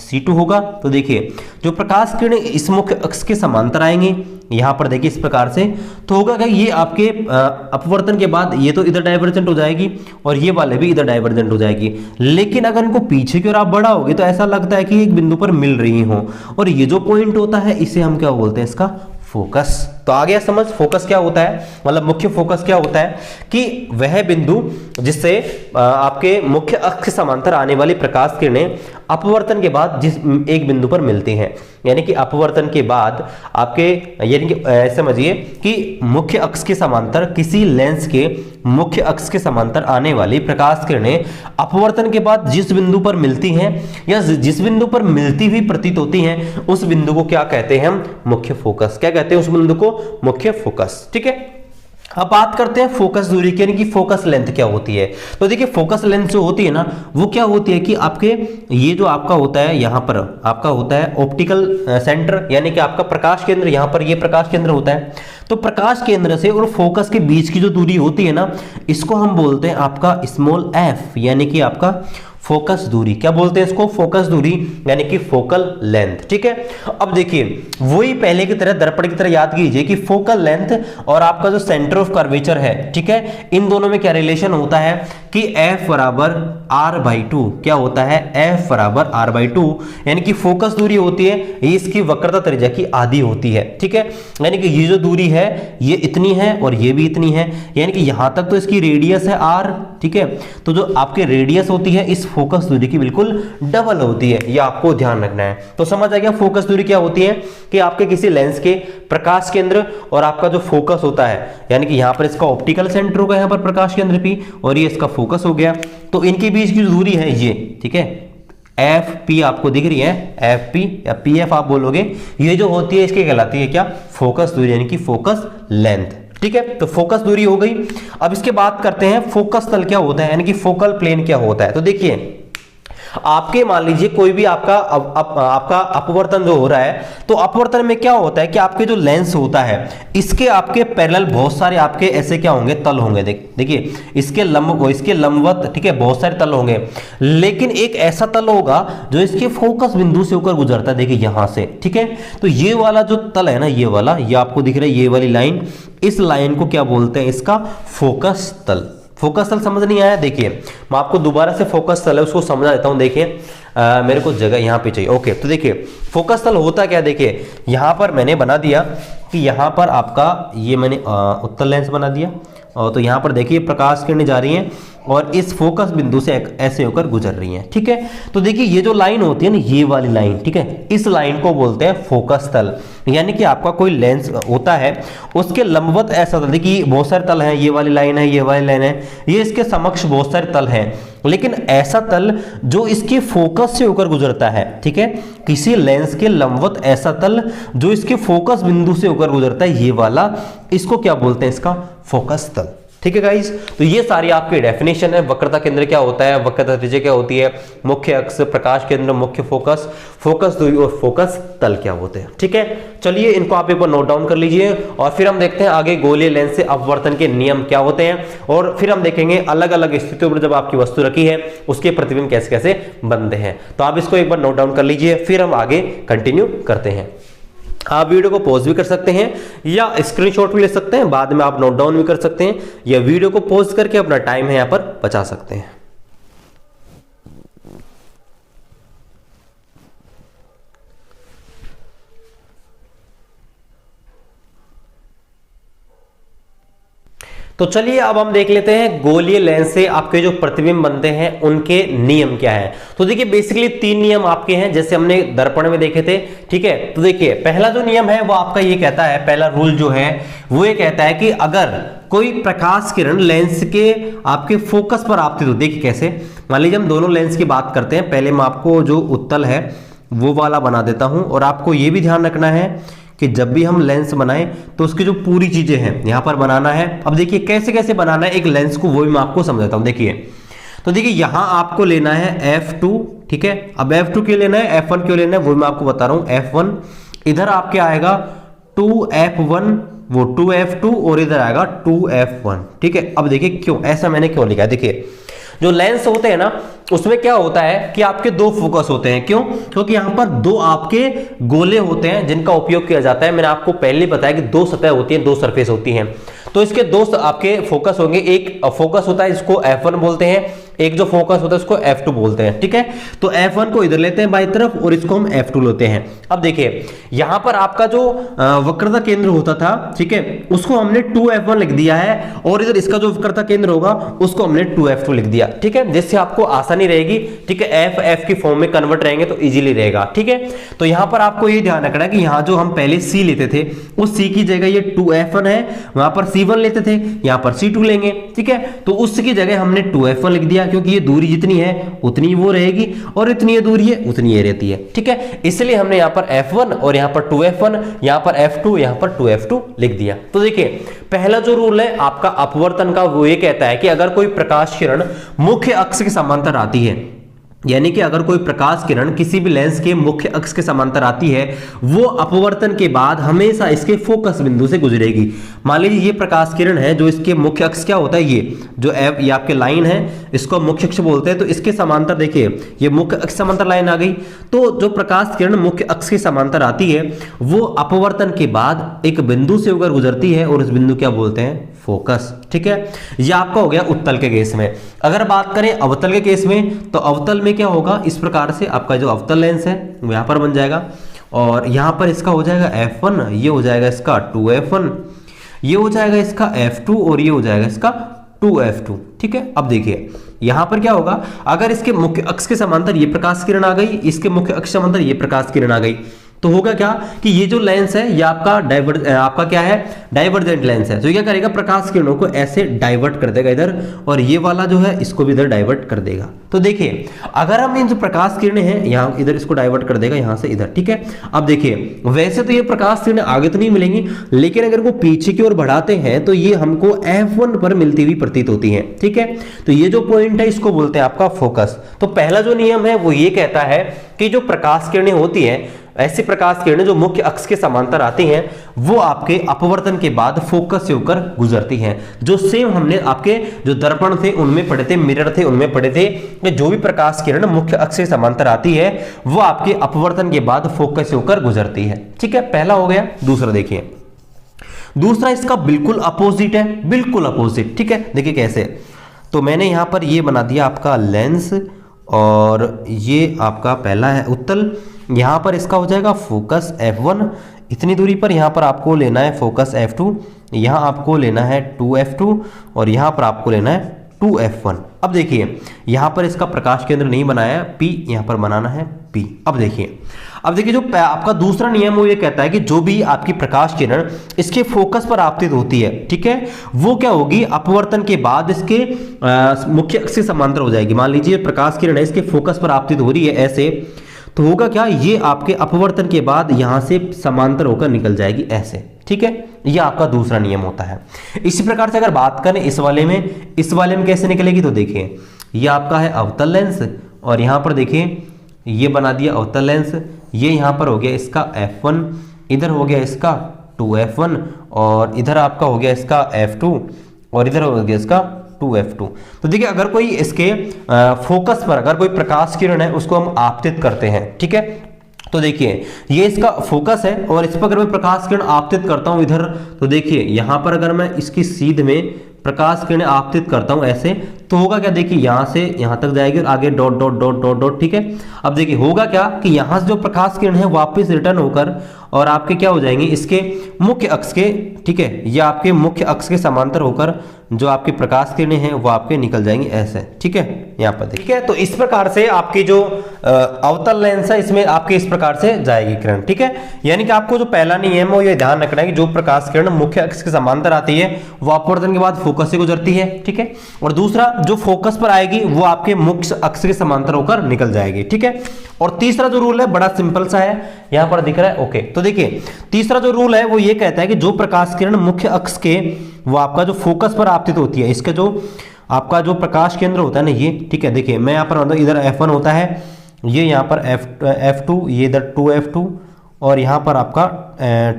[SPEAKER 1] C2 होगा। तो देखिए जो प्रकाश किरणें इस मुख्य अक्ष के समांतर आएंगी, यहां पर देखिए इस प्रकार से, तो होगा कि ये आपके अपवर्तन के बाद ये तो इधर डाइवर्जेंट हो जाएगी और ये वाले भी इधर डाइवर्जेंट हो जाएगी। लेकिन अगर इनको पीछे की ओर आप बढ़ाओगे तो ऐसा लगता है कि एक बिंदु पर मिल रही हो, और ये जो पॉइंट होता है इसे हम क्या बोलते हैं, इसका फोकस। तो आ गया समझ, फोकस क्या होता है, मतलब मुख्य फोकस क्या होता है कि वह बिंदु जिससे आपके मुख्य अक्ष समांतर आने वाली प्रकाश किरणें अपवर्तन के बाद जिस एक बिंदु पर मिलती हैं, यानी कि अपवर्तन के बाद आपके, यानी कि समझिए कि मुख्य अक्ष के समांतर, किसी लेंस के मुख्य अक्ष के समांतर आने वाली प्रकाश किरणें अपवर्तन के बाद जिस बिंदु पर मिलती हैं या जिस बिंदु पर मिलती हुई प्रतीत होती हैं, उस बिंदु को क्या कहते हैं हम, मुख्य फोकस। क्या कहते हैं उस बिंदु को, मुख्य फोकस, ठीक है। अब बात करते हैं फोकस दूरी की, यानी कि फोकस लेंथ क्या होती है। तो देखिए फोकस लेंथ जो होती है ना, वो क्या होती है कि आपके ये जो आपका होता है, यहां पर आपका होता है ऑप्टिकल सेंटर, यानी कि आपका प्रकाश केंद्र, यहां पर ये प्रकाश केंद्र होता है। तो प्रकाश केंद्र से और फोकस के बीच की जो दूरी होती है ना, इसको हम बोलते हैं आपका स्मॉल f, यानी कि आपका फोकस दूरी। क्या बोलते हैं इसको, फोकस दूरी, यानी कि फोकल लेंथ, ठीक है। अब देखिए वही पहले की तरह दर्पण की तरह याद कीजिए कि फोकल लेंथ और आपका जो सेंटर ऑफ कर्वेचर है, ठीक है, इन दोनों में क्या रिलेशन होता है कि F बराबर R/2। क्या होता है, F बराबर R/2, यानी कि फोकस दूरी होती है, ये इसकी वक्रता त्रिज्या की आधी होती है, ठीक है। यानी कि ये जो दूरी है ये इतनी है और ये भी इतनी है, यानी कि यहां तक तो इसकी रेडियस है R, ठीक है। तो जो आपकी रेडियस होती है इस फोकस दूरी की बिल्कुल डबल होती है, ये आपको ध्यान रखना है। तो समझ आ गया फोकस दूरी क्या होती है कि आपके किसी लेंस के प्रकाश केंद्र और आपका जो फोकस होता है, यानी कि यहां पर इसका ऑप्टिकल सेंटर होगा, यहां पर प्रकाश केंद्र भी, और ये इसका फोकस हो गया, तो इनके बीच की जो दूरी है ये, ठीक है, एफ पी आपको दिख रही है, एफ पी या पी एफ आप बोलोगे, ये जो होती है इसकी कहलाती है क्या, फोकस दूरी, यानी कि फोकस लेंथ। ठीक है, तो फोकस दूरी हो गई। अब इसके बात करते हैं फोकस तल क्या होता है, यानी कि फोकल प्लेन क्या होता है। तो देखिए आपके मान लीजिए कोई भी आपका आपका अपवर्तन जो हो रहा है, तो अपवर्तन में क्या होता है कि आपके जो लेंस होता है इसके आपके पैरेलल बहुत सारे आपके ऐसे क्या होंगे, तल होंगे। देखिए इसके लंबवत, ठीक है, बहुत सारे तल होंगे, लेकिन एक ऐसा तल होगा जो इसके फोकस बिंदु से होकर गुजरता है, देखिए यहां से। ठीक है, तो ये वाला जो तल है ना, ये वाला, ये आपको दिख रहा है, ये वाली लाइन, इस लाइन को क्या बोलते हैं, इसका फोकस तल। फोकस तल समझ नहीं आया, देखिए मैं आपको दोबारा से फोकस तल है उसको समझा देता हूं। देखिए मेरे को जगह यहां पे चाहिए। ओके, तो देखिए फोकस तल होता क्या, देखिए यहां पर मैंने बना दिया कि यहां पर आपका ये मैंने उत्तल लेंस बना दिया, और तो यहां पर देखिए प्रकाश किरणें जा रही हैं और इस फोकस बिंदु से ऐसे होकर गुजर रही हैं। ठीक है, तो देखिए ये जो लाइन होती है ना, ये वाली लाइन, ठीक है, इस लाइन को बोलते हैं फोकस तल। यानी कि आपका कोई लेंस होता है उसके लंबवत ऐसा तल, देखिए बहुत सारे तल हैं, ये वाली लाइन है, ये वाली लाइन है, ये इसके समक्ष बहुत सारे तल हैं, लेकिन ऐसा तल जो इसके फोकस से होकर गुजरता है। ठीक है, किसी लेंस के लंबवत ऐसा तल जो इसके फोकस बिंदु से होकर गुजरता है, ये वाला, इसको क्या बोलते हैं, इसका फोकस तल। ठीक है गाइस, तो ये सारी आपकी डेफिनेशन है। वक्रता केंद्र क्या होता है, वक्रता त्रिज्या क्या होती है, मुख्य अक्ष, प्रकाश केंद्र, मुख्य फोकस, फोकस दूरी और फोकस तल क्या होते हैं। ठीक है, चलिए इनको आप एक बार नोट डाउन कर लीजिए और फिर हम देखते हैं आगे गोलीय लेंस से अपवर्तन के नियम क्या होते हैं, और फिर हम देखेंगे अलग अलग स्थितियों पर जब आपकी वस्तु रखी है उसके प्रतिबिंब कैसे कैसे बनते हैं। तो आप इसको एक बार नोट डाउन कर लीजिए, फिर हम आगे कंटिन्यू करते हैं। आप वीडियो को पॉज भी कर सकते हैं या स्क्रीनशॉट भी ले सकते हैं, बाद में आप नोट डाउन भी कर सकते हैं, या वीडियो को पॉज करके अपना टाइम है यहां पर बचा सकते हैं। तो चलिए अब हम देख लेते हैं गोलीय लेंस से आपके जो प्रतिबिंब बनते हैं उनके नियम क्या है। तो देखिए बेसिकली 3 नियम आपके हैं, जैसे हमने दर्पण में देखे थे। ठीक है, तो देखिए पहला जो नियम है वो आपका ये कहता है, पहला रूल जो है वो ये कहता है कि अगर कोई प्रकाश किरण लेंस के आपके फोकस पर आपती, तो देखिए कैसे, मान लीजिए हम दोनों लेंस की बात करते हैं। पहले मैं आपको जो उत्तल है वो वाला बना देता हूं, और आपको ये भी ध्यान रखना है कि जब भी हम लेंस बनाएं तो उसकी जो पूरी चीजें हैं यहां पर बनाना है। अब देखिए कैसे कैसे बनाना है एक लेंस को, वो भी मैं आपको समझाता हूं। देखिए तो देखिए यहां आपको लेना है f2, ठीक है, अब f2 क्यों लेना है, f1 क्यों लेना है, वो मैं आपको बता रहा हूं। f1 इधर आपके आएगा 2f1, वो 2f2, और इधर आएगा 2f1। ठीक है, अब देखिए क्यों ऐसा मैंने क्यों लिखा है। देखिए जो लेंस होते हैं ना उसमें क्या होता है कि आपके 2 फोकस होते हैं। क्यों, क्योंकि यहां पर 2 आपके गोले होते हैं जिनका उपयोग किया जाता है। मैंने आपको पहले बताया कि 2 सतह होती हैं, 2 सरफेस होती हैं, तो इसके 2 आपके फोकस होंगे। एक फोकस होता है जिसको f1 बोलते हैं, एक जो फोकस होता है उसको f2 बोलते हैं। ठीक है, तो f1 को इधर लेते हैं बाई तरफ और इसको हम f2 लेते हैं। अब देखिए यहां पर आपका जो वक्रता केंद्र होता था, ठीक है, उसको हमने 2f1 लिख दिया है, और इधर इसका जो वक्रता केंद्र होगा उसको हमने 2f2 लिख दिया। ठीक है, जिससे आपको आसानी रहेगी। ठीक है, f की फॉर्म में कन्वर्ट रहेंगे तो इजीली रहेगा। ठीक है, तो यहां पर आपको ये ध्यान रखना है कि यहां जो हम पहले c लेते थे उस c की जगह ये 2f1 है, वहां पर c1 लेते थे, यहां पर c2 लेंगे। ठीक है, तो उसकी जगह हमने 2f1 लिख दिया, क्योंकि ये दूरी जितनी है उतनी वो रहेगी, और इतनी ये दूरी है उतनी ये रहती है। ठीक है, इसलिए हमने यहां पर f1 और यहां पर 2f1, यहां पर f2, यहां पर 2f2 लिख दिया। तो देखिए पहला जो रूल है आपका अपवर्तन का वो ये कहता है कि अगर कोई प्रकाश किरण मुख्य अक्ष के समांतर आती है, यानी कि अगर कोई प्रकाश किरण किसी भी लेंस के मुख्य अक्ष के समांतर आती है, वो अपवर्तन के बाद हमेशा इसके फोकस बिंदु से गुजरेगी। मान लीजिए ये प्रकाश किरण है जो इसके मुख्य अक्ष क्या होता है, ये जो ये आपके लाइन है इसको मुख्य अक्ष बोलते हैं, तो इसके समांतर देखिए ये मुख्य अक्ष समांतर लाइन आ गई। तो जो प्रकाश किरण मुख्य अक्ष के समांतर आती है वो अपवर्तन के बाद एक बिंदु से होकर गुजरती है, और उस बिंदु क्या बोलते हैं, फोकस। ठीक है, यह आपका हो गया उत्तल के केस में। अगर बात करें अवतल के केस में, तो अवतल में क्या होगा, इस प्रकार से आपका जो अवतल लेंस है वो यहां पर बन जाएगा, और यहां पर इसका हो जाएगा f1, ये हो जाएगा इसका 2f1, ये हो जाएगा इसका f2, और ये हो जाएगा इसका 2f2। ठीक है, अब देखिए यहां पर क्या होगा, अगर इसके मुख्य अक्ष के समांतर ये प्रकाश किरण आ गई, इसके मुख्य अक्ष समांतर ये प्रकाश किरण आ गई, तो होगा क्या कि ये जो लेंस है ये आपका क्या है, डाइवर्जेंट लेंस है। तो ये क्या करेगा, प्रकाश किरणों को ऐसे डाइवर्ट कर देगा इधर, और ये वाला जो है इसको भी इधर डाइवर्ट कर देगा। तो देखिए अगर हम इन जो प्रकाश किरणें हैं यहाँ इधर इसको डाइवर्ट कर देगा यहाँ से इधर, ठीक है। अब देखिए वैसे तो ये प्रकाश किरणें आगे तो नहीं मिलेंगी, लेकिन अगर वो पीछे की ओर बढ़ाते हैं तो ये हमको F1 पर मिलती हुई प्रतीत होती है, ठीक है। तो ये जो पॉइंट है इसको बोलते हैं आपका फोकस। तो पहला जो नियम है वो ये कहता है कि जो प्रकाश किरणें होती हैं, ऐसी प्रकाश किरणें जो मुख्य अक्ष के समांतर आती हैं, वो आपके अपवर्तन के बाद फोकस से होकर गुजरती हैं। जो सेम हमने आपके जो दर्पण थे उनमें पढ़े थे, मिरर थे उनमें पढ़े थे कि जो भी प्रकाश किरण मुख्य अक्ष के समांतर आती है वो आपके अपवर्तन के बाद फोकस से होकर गुजरती है, ठीक है। पहला हो गया। दूसरा देखिए, दूसरा इसका बिल्कुल अपोजिट है, बिल्कुल अपोजिट, ठीक है। देखिए कैसे, तो मैंने यहां पर ये बना दिया आपका लेंस, और ये आपका पहला है उत्तल, यहां पर इसका हो जाएगा फोकस F1, इतनी दूरी पर यहां पर आपको लेना है फोकस F2, यहां आपको लेना है 2F2, और यहां पर आपको लेना है 2F1। अब देखिए यहां पर इसका प्रकाश केंद्र नहीं बनाया है P, यहां पर बनाना है P। अब देखिए जो आपका दूसरा नियम वो ये कहता है कि जो भी आपकी प्रकाश किरण इसके फोकस पर आपतित होती है, ठीक है, वो क्या होगी, अपवर्तन के बाद इसके मुख्य अक्ष से समांतर हो जाएगी। मान लीजिए प्रकाश किरण है इसके फोकस पर आपतित हो रही है ऐसे, तो होगा क्या, ये आपके अपवर्तन के बाद यहां से समांतर होकर निकल जाएगी ऐसे, ठीक है। ये आपका दूसरा नियम होता है। इसी प्रकार से अगर बात करें इस वाले में कैसे निकलेगी, तो देखिए ये आपका है अवतल लेंस, और यहां पर देखिए ये बना दिया अवतल लेंस, ये यहां पर हो गया इसका F1, इधर हो गया इसका 2F1, और इधर आपका हो गया इसका F2, और इधर हो गया इसका 2F2। तो देखिए अगर कोई इसके फोकस पर अगर कोई प्रकाश किरण है उसको हम आपतित करते हैं, ठीक है, तो देखिए ये इसका फोकस है, और इस पर अगर मैं प्रकाश किरण आपतित करता हूं इधर, तो देखिए यहां पर अगर मैं इसकी सीध में प्रकाश किरणें आपतित करता हूं ऐसे, तो होगा क्या, देखिए यहां से यहां तक जाएगी और आगे dot dot dot dot dot, ठीक है। अब देखिए होगा क्या कि यहां से जो प्रकाश किरण है वापस रिटर्न होकर और आपके क्या हो जाएंगे, इसके मुख्य अक्ष के, ठीक है, ये आपके मुख्य अक्ष के समांतर होकर जो आपकी प्रकाश किरणें हैं वो आपके निकल जाएंगी ऐसे, ठीक है, यहाँ पर ठीक है। तो इस प्रकार से आपकी जो अवतल लेंस है इसमें आपके इस प्रकार से जाएगी किरण, ठीक है। यानी कि आपको जो पहला नियम है वो ये ध्यान रखना है कि जो प्रकाश किरण मुख्य अक्ष के समांतर आती है वो अपवर्तन के बाद फोकस से गुजरती है, ठीक है। और दूसरा जो फोकस पर आएगी वो आपके मुख्य अक्ष के समांतर होकर निकल जाएगी, ठीक है। और तीसरा जो रूल है बड़ा सिंपल सा है, यहां पर दिख रहा है, ओके। तो देखिए तीसरा जो रूल है वो ये कहता है कि जो प्रकाश किरण मुख्य अक्ष के वो आपका जो फोकस पर आपतित होती है, इसके जो आपका जो प्रकाश केंद्र होता है ना ये, ठीक है, देखिए मैं यहाँ पर इधर F1 होता है, ये यहाँ पर F2, ये इधर 2F2, और यहाँ पर आपका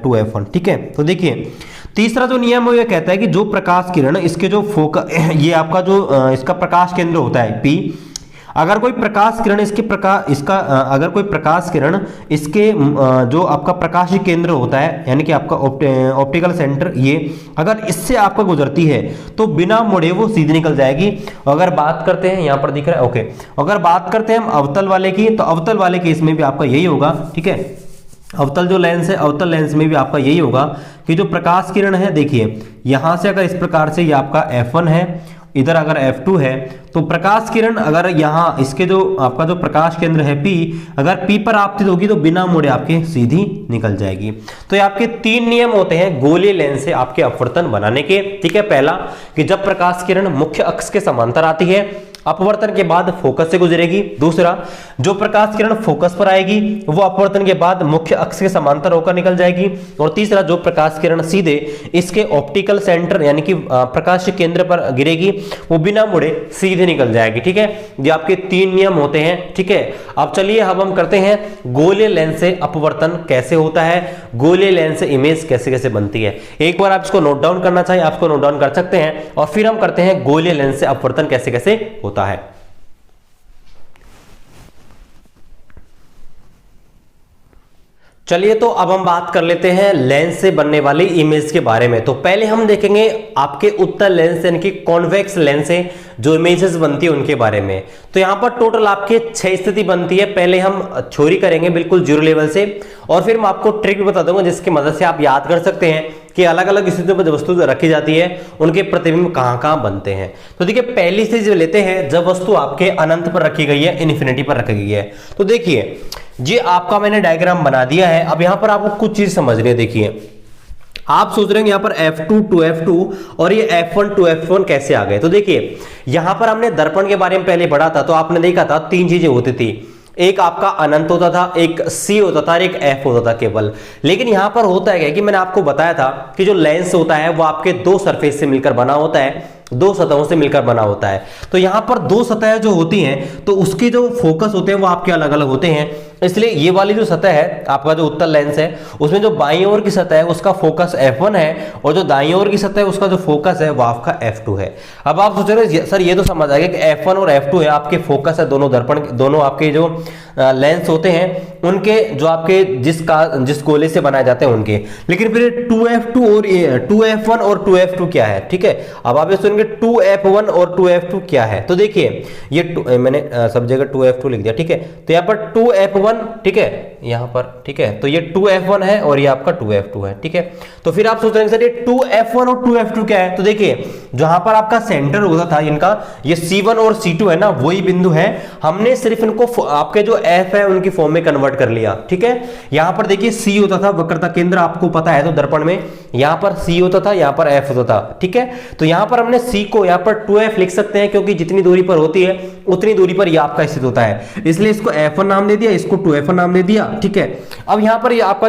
[SPEAKER 1] 2F1, ठीक है। तो देखिए तीसरा जो नियम है वो ये कहता है कि जो प्रकाश किरण इसके जो फोकस ये आपका जो इसका प्रकाश केंद्र होता है P, अगर कोई प्रकाश किरण अगर कोई प्रकाश किरण इसके जो आपका प्रकाशीय केंद्र होता है यानी कि आपका ऑप्टिकल सेंटर, ये अगर इससे आपका गुजरती है तो बिना मुड़े वो सीधी निकल जाएगी। अगर बात करते हैं यहाँ पर दिख रहा है, ओके, अगर बात करते हैं हम अवतल वाले की, तो अवतल वाले केस में भी आपका यही होगा, ठीक है। अवतल जो लेंस है, अवतल लेंस में भी आपका यही होगा कि जो प्रकाश किरण है, देखिए यहां से अगर इस प्रकार से ये आपका F1 है, इधर अगर F2 है, तो प्रकाश किरण अगर यहाँ इसके जो आपका जो प्रकाश केंद्र है P, अगर P पर आपतित होगी तो बिना मुड़े आपके सीधी निकल जाएगी। तो ये आपके तीन नियम होते हैं गोलीय लेंस से आपके अपवर्तन बनाने के, ठीक है। पहला कि जब प्रकाश किरण मुख्य अक्ष के समांतर आती है अपवर्तन के बाद फोकस से गुजरेगी। दूसरा, जो प्रकाश किरण फोकस पर आएगी वो अपवर्तन के बाद मुख्य अक्ष के समांतर होकर निकल जाएगी। और तीसरा, जो प्रकाश किरण सीधे इसके ऑप्टिकल सेंटर यानी कि प्रकाश केंद्र पर गिरेगी वो बिना मुड़े सीधे निकल जाएगी, ठीक है। ये आपके तीन नियम होते हैं, ठीक है। अब चलिए अब हम करते हैं गोलीय लेंस से अपवर्तन कैसे होता है, गोलीय लेंस से इमेज कैसे कैसे बनती है। एक बार आप इसको नोट डाउन करना चाहिए, आपको नोट डाउन कर सकते हैं, और फिर हम करते हैं गोलीय लेंस से अपवर्तन कैसे कैसे होता है। चलिए तो अब हम बात कर लेते हैं लेंस से बनने वाली इमेज के बारे में। तो पहले हम देखेंगे आपके उत्तल लेंस यानी कि कॉन्वेक्स लेंस से जो इमेजेस बनती है उनके बारे में। तो यहाँ पर टोटल आपके 6 स्थिति बनती है। पहले हम थ्योरी करेंगे बिल्कुल जीरो लेवल से, और फिर मैं आपको ट्रिक भी बता दूंगा जिसकी मदद से आप याद कर सकते हैं कि अलग अलग स्थितियों पर वस्तु रखी जाती है उनके प्रतिबिंब कहां कहां बनते हैं। तो देखिए पहली स्थिति जो लेते हैं जब वस्तु आपके अनंत पर रखी गई है, इन्फिनिटी पर रखी गई है। तो देखिए ये आपका मैंने डायग्राम बना दिया है। अब यहां पर आपको कुछ चीज समझनी है। देखिए आप सोच रहे हैं यहां पर F2 2F2 और ये F1 2F1 कैसे आ गए। तो देखिए यहां पर हमने दर्पण के बारे में पहले पढ़ा था, तो आपने देखा था तीन चीजें होती थी, एक आपका अनंत होता था, एक C होता था और एक F होता था केवल। लेकिन यहां पर होता है क्या कि मैंने आपको बताया था कि जो लेंस होता है वो आपके दो सरफेस से मिलकर बना होता है, दो सतहों से मिलकर बना होता है। तो यहां पर दो सतहें जो होती हैं तो उसके जो फोकस होते हैं वो आपके अलग अलग होते हैं। इसलिए ये वाली जो सतह है आपका जो उत्तल लेंस है उसमें जो बाईं ओर की सतह है उसका फोकस F1 है और जो दाईं ओर की सतह है उसका जो फोकस है वो आपका F2 है। अब आप सोच रहे हैं सर ये तो समझ आ गया कि F1 और F2 है आपके फोकस है, दोनों दर्पण दोनों आपके जो लेंस होते हैं उनके जो आपके जिस गोले से बनाए जाते हैं उनके। लेकिन फिर 2F2 और 2F1 और 2F2 क्या है, ठीक है। अब आप ये सुनेंगे 2F1 और 2F2 क्या है। तो देखिए ये मैंने सब जगह 2F2 लिख दिया, ठीक है। तो यहाँ पर 2F1, ठीक है, यहाँ पर, ठीक है। तो ये 2F1 है और ये आपका 2F2 है, ठीक है। तो फिर आप सोच रहे हैं सर ये 2F1 और 2F2 क्या है। तो देखिए जहां पर आपका सेंटर होता था इनका, ये C1 और C2 है ना, वही बिंदु है। हमने सिर्फ इनको आपके जो F है उनकी फॉर्म में कन्वर्ट कर लिया, ठीक है। यहां पर देखिए C होता था वक्रता केंद्र, आपको पता है तो दर्पण में यहां पर C होता था, यहां पर F होता था, ठीक है। तो यहां पर हमने C को यहां पर 2F लिख सकते हैं क्योंकि जितनी दूरी पर होती है उतनी दूरी पर ये आपका स्थित होता है, इसलिए इसको F1 नाम दे दिया, इसको 2F1 नाम दे दिया, ठीक है। अब यहां पर ये आपका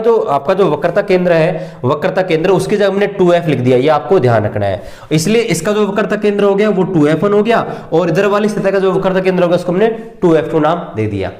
[SPEAKER 1] जो वक्रता केंद्र है, वक्रता केंद्र उसकी जगह हमने 2F लिख दिया, ये आपको ध्यान रखना है। इसलिए इसका जो वक्रता केंद्र हो गया वो 2F1 हो गया और इधर वाली सतह का जो वक्रता केंद्र हो गया उसको हमने 2F2 नाम दे दिया।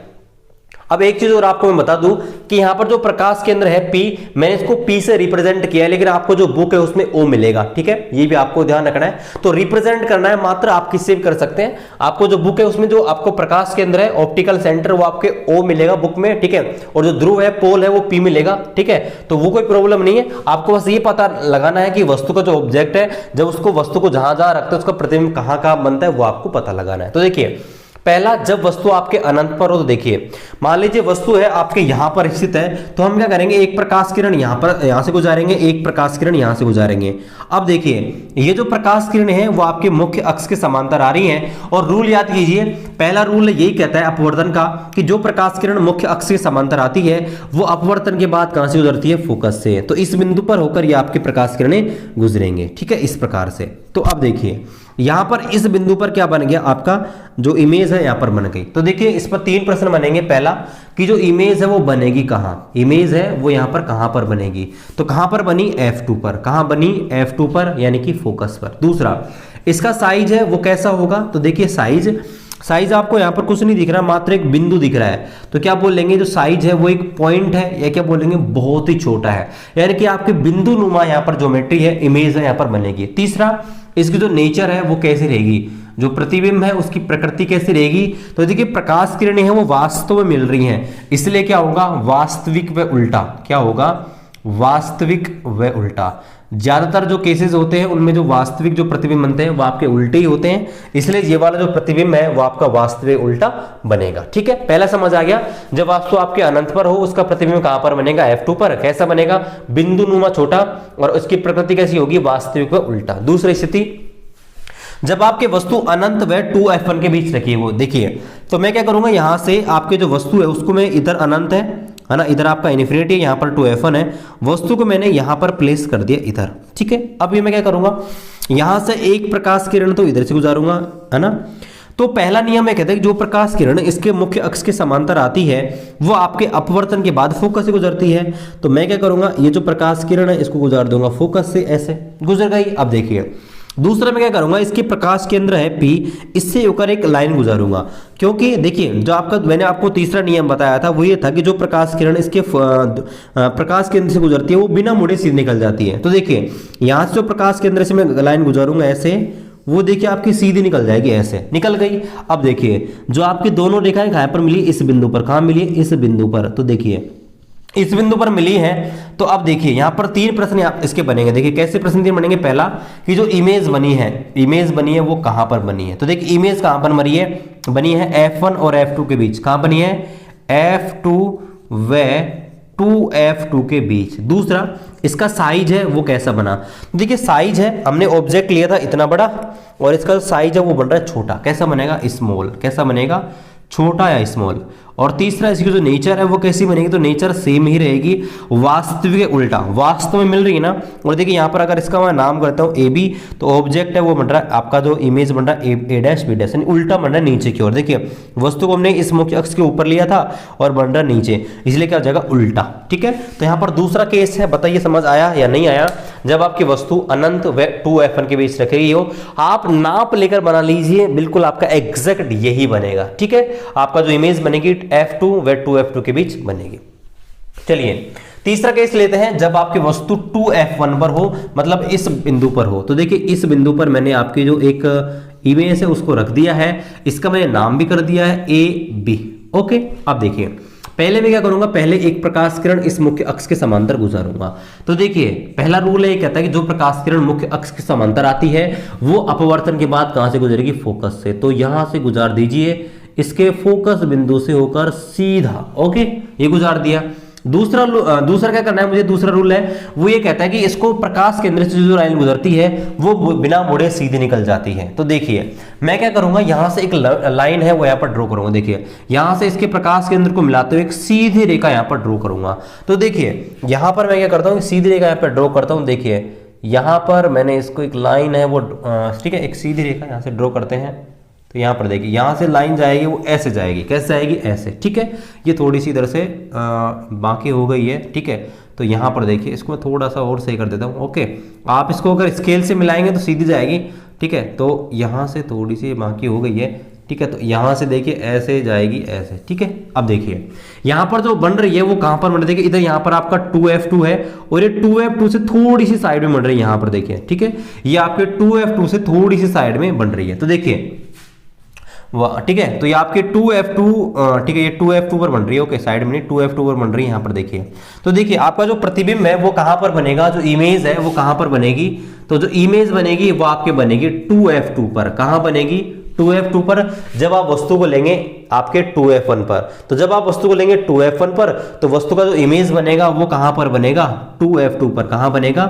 [SPEAKER 1] अब एक चीज और आपको मैं बता दूं कि यहां पर जो प्रकाश केंद्र है P, मैंने इसको P से रिप्रेजेंट किया है, लेकिन आपको जो बुक है उसमें O मिलेगा, ठीक है। ये भी आपको ध्यान रखना है। तो रिप्रेजेंट करना है मात्र आप किससे भी कर सकते हैं। आपको जो बुक है उसमें जो आपको प्रकाश केंद्र है ऑप्टिकल सेंटर वो आपके O मिलेगा बुक में, ठीक है। और जो ध्रुव है पोल है वो P मिलेगा, ठीक है। तो वो कोई प्रॉब्लम नहीं है, आपको बस ये पता लगाना है कि वस्तु का जो ऑब्जेक्ट है जब उसको वस्तु को जहां जहां रखते हैं उसका प्रतिबिंब कहां कहां बनता है वो आपको पता लगाना है। तो देखिए पहला, जब वस्तु आपके अनंत पर हो तो देखिए मान लीजिए वस्तु है आपके यहां पर स्थित है, तो हम क्या करेंगे, एक प्रकाश किरण यहां से गुजारेंगे, एक प्रकाश किरण यहां से गुजारेंगे। अब देखिए ये जो प्रकाश किरण है वो आपके मुख्य अक्ष के समांतर आ रही है और रूल याद कीजिए, पहला रूल यही कहता है अपवर्तन का कि जो प्रकाश किरण मुख्य अक्ष के समांतर आती है वो अपवर्तन के बाद कहां से गुजरती है, फोकस से। तो इस बिंदु पर होकर ये आपके प्रकाश किरणें गुजरेंगे, ठीक है, इस प्रकार से। तो अब देखिए यहां पर इस बिंदु पर क्या बन गया, आपका जो इमेज है यहां पर बन गई। तो देखिए इस पर तीन प्रश्न बनेंगे। पहला कि जो इमेज है वो बनेगी कहां, इमेज है वो यहां पर कहां पर बनेगी, तो कहां पर बनी, F2 पर। कहां बनी, F2 पर, यानी कि फोकस पर। दूसरा इसका साइज है वो कैसा होगा, तो देखिए साइज आपको यहां पर कुछ नहीं दिख रहा, मात्र एक बिंदु दिख रहा है, तो क्या बोलेंगे जो साइज है वो एक पॉइंट है, या क्या बोलेंगे बहुत ही छोटा है, यानी कि आपके बिंदु नुमा यहां पर ज्योमेट्री है, इमेज है यहां पर बनेगी। तीसरा इसकी जो नेचर है वो कैसी रहेगी, जो प्रतिबिंब है उसकी प्रकृति कैसी रहेगी, तो देखिए प्रकाश किरणें हैं वो वास्तव में मिल रही हैं, इसलिए क्या होगा, वास्तविक व उल्टा। क्या होगा, वास्तविक व उल्टा। ज्यादातर जो केसेस होते हैं उनमें जो वास्तविक जो प्रतिबिंब बनते हैं वो आपके उल्टे ही होते हैं, इसलिए ये वाला जो प्रतिबिंब है वो आपका वास्तविक उल्टा बनेगा, ठीक है। पहला समझ आ गया, जब वस्तु आपके अनंत पर हो उसका प्रतिबिंब कहां पर बनेगा, F2 पर। कैसा बनेगा, बिंदु नुमा छोटा, और उसकी प्रकृति कैसी होगी, वास्तविक व उल्टा। दूसरी स्थिति, जब आपके वस्तु अनंत व 2F1 के बीच रखी है वो, देखिए तो मैं क्या करूंगा, यहां से आपके जो वस्तु है उसको मैं इधर अनंत है ना, इधर आपका इन्फिनिटी, यहाँ पर 2F1 है, वस्तु को मैंने यहाँ पर प्लेस कर दिया इधर, ठीक है। अब ये मैं क्या करूंगा, यहां से एक प्रकाश किरण तो इधर से गुजारूंगा, है ना। तो पहला नियम है कहता है कि जो प्रकाश किरण इसके मुख्य अक्ष के समांतर आती है वो आपके अपवर्तन के बाद फोकस से गुजरती है। तो मैं क्या करूंगा, ये जो प्रकाश किरण है इसको गुजार दूंगा फोकस से, ऐसे गुजर गई। अब देखिए दूसरा मैं क्या करूंगा, इसके प्रकाश केंद्र है P, इससे होकर एक लाइन गुजारूंगा, क्योंकि देखिए जो आपका मैंने आपको तीसरा नियम बताया था वो ये था कि जो प्रकाश किरण इसके प्रकाश केंद्र से गुजरती है वो बिना मुड़े सीधे निकल जाती है। तो देखिए यहां से जो प्रकाश केंद्र से मैं लाइन गुजारूंगा ऐसे, वो देखिए आपकी सीधी निकल जाएगी, ऐसे निकल गई। अब देखिए जो आपकी दोनों रेखाएं कहां पर मिली, इस बिंदु पर। कहां मिली, इस बिंदु पर। तो देखिए इस बिंदु पर मिली है। तो अब देखिए यहां पर तीन प्रश्न इसके बनेंगे। देखिए कैसे प्रश्न तीन बनेंगे, पहला कि जो इमेज बनी है वो कहां पर बनी है। तो देखिए इमेज कहां पर बनी है F1 और F2 के बीच। कहां बनी है, F2 व 2F2 के बीच। दूसरा इसका साइज है वो कैसा बना, देखिए साइज है, हमने ऑब्जेक्ट लिया था इतना बड़ा और इसका साइज है वो बन रहा है छोटा। कैसा बनेगा, स्मॉल। कैसा बनेगा, छोटा या स्मॉल। और तीसरा इसकी जो नेचर है वो कैसी बनेगी, तो नेचर सेम ही रहेगी, वास्तविक के उल्टा, वास्तव में मिल रही है ना। और देखिए यहाँ पर अगर इसका मैं नाम करता हूँ ए बी, तो ऑब्जेक्ट है वो बन रहा है आपका जो इमेज बन रहा है ए डैश बी डैश, यानी उल्टा बन रहा है नीचे की ओर। देखिए वस्तु को हमने इस मुख्य अक्ष के ऊपर लिया था और बन रहा है नीचे, इसलिए क्या हो जाएगा उल्टा। ठीक है, तो यहाँ पर दूसरा केस है, बताइए समझ आया या नहीं आया। जब आपकी वस्तु अनंत व 2f1 के बीच रखी हो, आप नाप लेकर बना लीजिए, बिल्कुल आपका एग्जैक्ट यही बनेगा। ठीक है, आपका जो इमेज बनेगी f2 व 2f2 के बीच बनेगी। चलिए तीसरा केस लेते हैं, जब आपकी वस्तु 2f1 पर हो, मतलब इस बिंदु पर हो। तो देखिए इस बिंदु पर मैंने आपकी जो एक इमेज है उसको रख दिया है, इसका मैंने नाम भी कर दिया है ए बी। ओके, अब देखिए पहले मैं क्या करूंगा, पहले एक प्रकाश किरण इस मुख्य अक्ष के समांतर गुजारूंगा। तो देखिए पहला रूल है, कहता है कि जो प्रकाश किरण मुख्य अक्ष के समांतर आती है वो अपवर्तन के बाद कहां से गुजरेगी, फोकस से। तो यहां से गुजार दीजिए, इसके फोकस बिंदु से होकर सीधा। ओके, ये गुजार दिया। दूसरा क्या करना है मुझे, दूसरा रूल है वो ये कहता है कि इसको प्रकाश केंद्र से जो लाइन गुजरती है वो बिना मुड़े सीधी निकल जाती है। तो देखिए मैं क्या करूंगा, यहां से एक लाइन है वो यहां पर ड्रॉ करूंगा। देखिए यहां से इसके प्रकाश केंद्र को मिलाते हुए एक सीधी रेखा यहां पर ड्रॉ करूंगा। तो देखिए यहां पर मैं क्या करता हूं, सीधी रेखा यहां पर ड्रॉ करता हूं। देखिए यहां पर मैंने इसको एक लाइन है वो ठीक है, एक सीधी रेखा यहां से ड्रॉ करते हैं। तो यहाँ पर देखिए यहाँ से लाइन जाएगी वो ऐसे जाएगी, कैसे जाएगी, ऐसे। ठीक है, ये थोड़ी सी इधर से बाकी हो गई है। ठीक है, तो यहाँ पर देखिए इसको मैं थोड़ा सा और सही कर देता हूँ। ओके, आप इसको अगर स्केल से मिलाएंगे तो सीधी जाएगी। ठीक है, तो यहाँ से थोड़ी सी बाकी हो गई है। ठीक है, तो यहाँ से देखिए ऐसे जाएगी, ऐसे। ठीक है, अब देखिए यहाँ पर जो बन रही है वो कहाँ पर बन रही है, देखिए इधर यहाँ पर आपका 2f2 है और ये 2f2 से थोड़ी सी साइड में बन रही है, यहाँ पर देखिए। ठीक है, ये आपके 2f2 से थोड़ी सी साइड में बन रही है। तो देखिए ठीक है, तो ये आपके 2f2 ठीक है, ये 2f2 पर बन रही है। ओके, साइड में नहीं, 2f2 पर बन रही है यहाँ पर देखिए। तो देखिए आपका जो प्रतिबिंब है वो कहां पर बनेगा, जो इमेज है वो कहां पर बनेगी, तो जो इमेज बनेगी वो आपके बनेगी 2f2 पर। कहां बनेगी, 2f2 पर। जब आप वस्तु को लेंगे आपके 2f1 पर, तो जब आप वस्तु को लेंगे 2f1 पर, तो वस्तु का जो इमेज बनेगा वो कहां पर बनेगा, 2f2 पर। कहां बनेगा,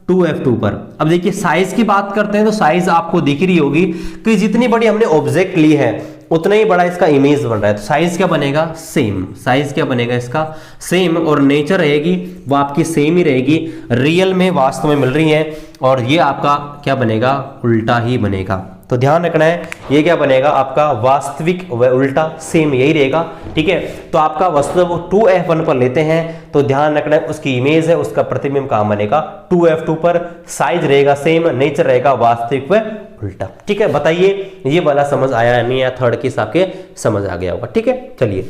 [SPEAKER 1] 2f2 पर। अब देखिए साइज की बात करते हैं, तो साइज आपको दिख रही होगी कि जितनी बड़ी हमने ऑब्जेक्ट ली है उतना ही बड़ा इसका इमेज बन रहा है। तो साइज क्या बनेगा, सेम। साइज क्या बनेगा इसका, सेम। और नेचर रहेगी वो आपकी सेम ही रहेगी, रियल में वास्तव में मिल रही है। और ये आपका क्या बनेगा, उल्टा ही बनेगा। तो ध्यान रखना है, ये क्या बनेगा आपका, वास्तविक व उल्टा सेम यही रहेगा। ठीक है, तो आपका वस्तु जब 2f1 पर लेते हैं तो ध्यान रखना है उसकी इमेज है, उसका प्रतिबिंब कहां बनेगा, 2f2 पर। साइज रहेगा सेम, नेचर रहेगा वास्तविक व उल्टा। ठीक है, बताइए ये वाला समझ आया नहीं आया, थर्ड केस आपके समझ आ गया होगा। ठीक है, चलिए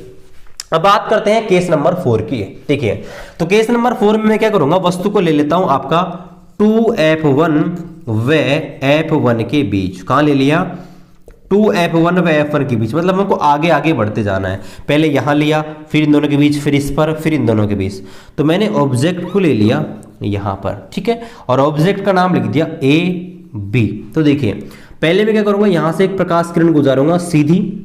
[SPEAKER 1] अब बात करते हैं केस नंबर 4 की। ठीक है, तो केस नंबर 4 में मैं क्या करूंगा, वस्तु को ले लेता हूं आपका 2f1 व f1 के बीच। कहां ले लिया, 2f1 व f1 के बीच, मतलब हमको आगे आगे बढ़ते जाना है। पहले यहां लिया, फिर इन दोनों के बीच, फिर इस पर, फिर इन दोनों के बीच। तो मैंने ऑब्जेक्ट को ले लिया यहां पर। ठीक है, और ऑब्जेक्ट का नाम लिख दिया ए बी। तो देखिए पहले मैं क्या करूंगा, यहां से एक प्रकाश किरण गुजारूंगा सीधी।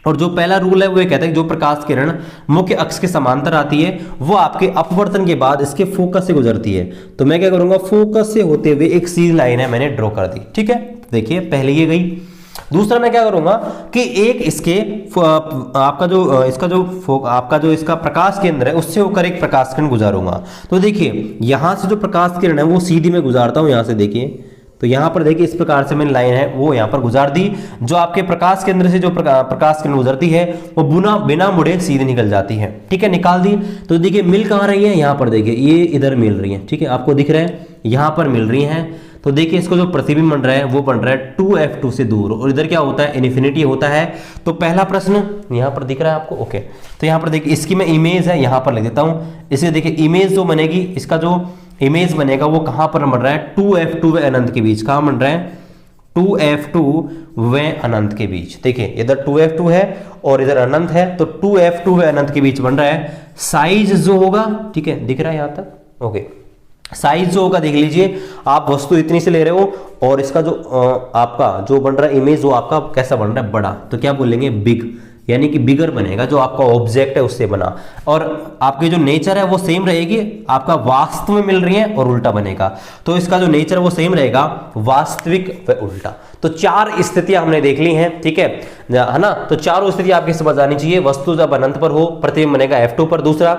[SPEAKER 1] और जो पहला रूल है वो ये कहता है कि जो प्रकाश किरण मुख्य अक्ष के समांतर आती है वो आपके अपवर्तन के बाद इसके फोकस से गुजरती है। तो मैं क्या करूंगा, फोकस से होते हुए एक सीधी लाइन है मैंने ड्रॉ कर दी। ठीक है, देखिए पहले ये गई। दूसरा मैं क्या करूंगा कि एक इसके आपका जो इसका जो आपका जो इसका प्रकाश केंद्र है उससे होकर एक प्रकाश किरण गुजारूंगा। तो देखिए यहां से जो प्रकाश किरण है वो सीधी में गुजारता हूं, यहां से देखिए। तो यहां पर देखिए इस प्रकार से मैंने लाइन है वो यहां पर गुजार दी। जो आपके प्रकाश केंद्र से जो प्रकाश किरण गुजरती है वो बिना मुड़े सीधे निकल जाती है। ठीक है, निकाल दी। तो देखिए मिल कहां रही है, यहां पर देखिए ये इधर मिल रही है। ठीक है, आपको दिख रहा है यहां पर मिल रही है। तो देखिए इसको जो प्रतिबिंब बन रहा है वो बन रहा है 2f2 से दूर, और इधर क्या होता है, इन्फिनिटी होता है। तो पहला प्रश्न यहां पर दिख रहा है आपको। ओके, तो यहां पर देखिए इसकी मैं इमेज है यहां पर लिख देता हूं। इसे देखिए इमेज जो बनेगी, इसका जो इमेज बनेगा वो कहां पर बन रहा है, 2f2 व अनंत के बीच। कहां बन रहा है, 2f2 व अनंत के बीच। देखिए इधर 2f2 है और इधर अनंत है, तो 2f2 व अनंत के बीच बन रहा है। साइज जो होगा, ठीक है दिख रहा है यहां तक। ओके, साइज जो होगा देख लीजिए, आप वस्तु इतनी से ले रहे हो और इसका जो आपका जो बन रहा है इमेज वो आपका कैसा बन रहा है, बड़ा। तो क्या बोलेंगे, बिग। यानी कि बिगर बनेगा, जो आपका ऑब्जेक्ट है उससे बना, और आपकी जो नेचर है वो सेम रहेगी, आपका वास्तव में मिल रही है और उल्टा बनेगा, तो इसका जो नेचर वो सेम रहेगा, वास्तविक व उल्टा। तो 4 स्थितियां हमने देख ली हैं, ठीक है ना। तो चारों स्थिति आपकी समझ आनी चाहिए। वस्तु जब अनंत पर हो प्रतिबिंब बनेगा F2 पर, दूसरा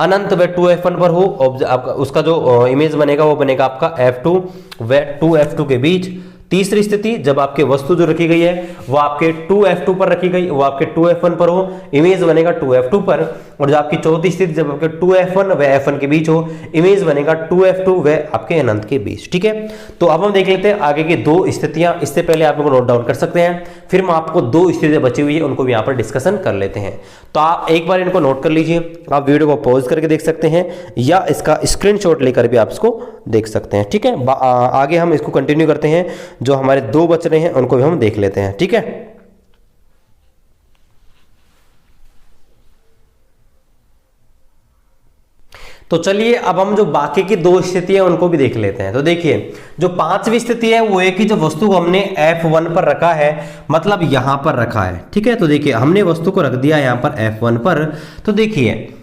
[SPEAKER 1] अनंत व 2F1 पर हो, आपका उसका जो इमेज बनेगा वो बनेगा आपका F2 व 2F2 के बीच। तीसरी स्थिति जब आपके वस्तु जो रखी गई है वो आपके 2F2 पर रखी गई, वो आपके 2F1 पर हो, इमेज बनेगा 2F2 पर। और जब आपकी चौथी स्थिति जब आपके 2F1 व F1 के बीच हो, इमेज बनेगा 2F2 व आपके अनंत के बीच, ठीक है। तो अब हम देख लेते हैं आगे की 2 स्थितियां। इससे पहले आप लोग नोट डाउन कर सकते हैं, फिर मैं आपको 2 स्थितियां बची हुई है उनको भी यहाँ पर डिस्कशन कर लेते हैं। तो आप एक बार इनको नोट कर लीजिए, आप वीडियो को पॉज करके देख सकते हैं या इसका स्क्रीनशॉट लेकर भी आप इसको देख सकते हैं, ठीक है। आगे हम इसको कंटिन्यू करते हैं, जो हमारे 2 बच रहे हैं उनको भी हम देख लेते हैं, ठीक है। तो चलिए अब हम जो बाकी की 2 स्थिति है उनको भी देख लेते हैं। तो देखिए जो 5वीं स्थिति है वो है कि जो वस्तु को हमने F1 पर रखा है, मतलब यहां पर रखा है, ठीक है। तो देखिए हमने वस्तु को रख दिया यहां पर F1 पर। तो देखिए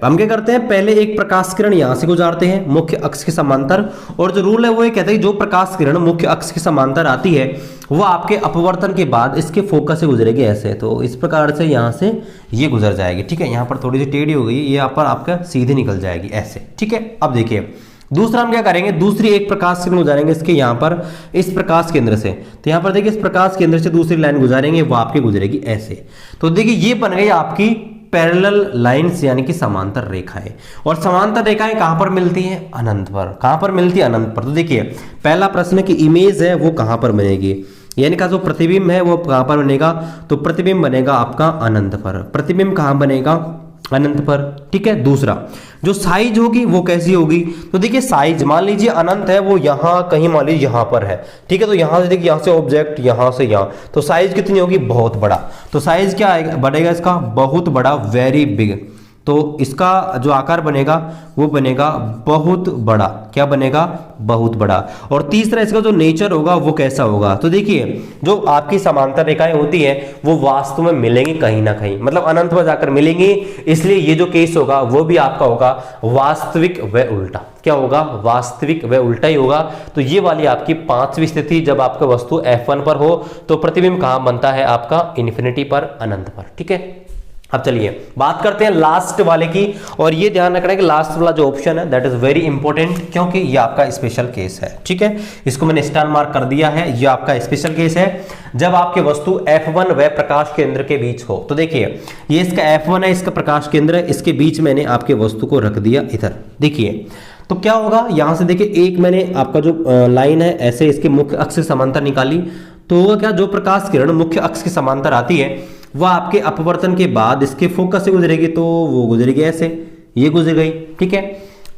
[SPEAKER 1] हम क्या करते हैं, पहले एक प्रकाश किरण यहां से गुजारते हैं मुख्य अक्ष के समांतर, और जो रूल है वो ये कहता है कि जो प्रकाश किरण मुख्य अक्ष के समांतर आती है वो आपके अपवर्तन के बाद इसके फोकस से गुजरेगी ऐसे। तो इस प्रकार से यहां से ये गुजर जाएगी, ठीक है। यहां पर थोड़ी सी टेढ़ी हो गई, ये यहाँ पर आपका सीधे निकल जाएगी ऐसे, ठीक है। अब देखिए दूसरा हम क्या करेंगे, दूसरी एक प्रकाश किरण गुजारेंगे इसके यहाँ पर इस प्रकाश केंद्र से। तो यहाँ पर देखिए इस प्रकाश केंद्र से दूसरी लाइन गुजारेंगे, वो आपकी गुजरेगी ऐसे। तो देखिए ये बन गई आपकी पैरेलल लाइंस, यानी कि समांतर रेखाएं। और समांतर रेखाएं कहां पर मिलती हैं, अनंत पर। कहां पर मिलती है, अनंत पर। तो देखिए पहला प्रश्न की इमेज है वो कहां पर बनेगी, यानी का जो प्रतिबिंब है वो कहां पर बनेगा, तो प्रतिबिंब बनेगा आपका अनंत पर। प्रतिबिंब कहां बनेगा, अनंत पर, ठीक है। दूसरा जो साइज होगी वो कैसी होगी, तो देखिए साइज मान लीजिए अनंत है वो यहां कहीं मान लीजिए यहां पर है, ठीक है। तो यहां से देखिए यहां से ऑब्जेक्ट यहां से यहां, तो साइज कितनी होगी, बहुत बड़ा। तो साइज क्या आएगा, बढ़ेगा इसका, बहुत बड़ा, वेरी बिग। तो इसका जो आकार बनेगा वो बनेगा बहुत बड़ा। क्या बनेगा, बहुत बड़ा। और तीसरा इसका जो नेचर होगा वो कैसा होगा, तो देखिए जो आपकी समांतर रेखाएं होती हैं वो वास्तव में मिलेंगी कहीं ना कहीं, मतलब अनंत में जाकर मिलेंगी, इसलिए ये जो केस होगा वो भी आपका होगा वास्तविक व उल्टा। क्या होगा, वास्तविक व उल्टा ही होगा। तो ये वाली आपकी 5वीं स्थिति, जब आपका वस्तु F1 पर हो तो प्रतिबिंब कहां बनता है, आपका इन्फिनिटी पर, अनंत पर, ठीक है। अब चलिए बात करते हैं लास्ट वाले की, और ये ध्यान रखना है कि लास्ट वाला जो ऑप्शन है दैट इज वेरी इंपॉर्टेंट, क्योंकि ये आपका स्पेशल केस है, ठीक है। इसको मैंने स्टार मार्क कर दिया है, ये आपका स्पेशल केस है जब आपके वस्तु F1 व प्रकाश केंद्र के बीच हो। तो देखिए ये इसका F1 है, इसका प्रकाश केंद्र है, इसके बीच मैंने आपके वस्तु को रख दिया इधर। देखिए तो क्या होगा, यहां से देखिए एक मैंने आपका जो लाइन है ऐसे इसके मुख्य अक्ष से समांतर निकाली, तो होगा क्या, जो प्रकाश किरण मुख्य अक्ष के समांतर आती है वह आपके अपवर्तन के बाद इसके फोकस से गुजरेगी, तो वो गुजरेगी ऐसे, ये गुजर गई, ठीक है।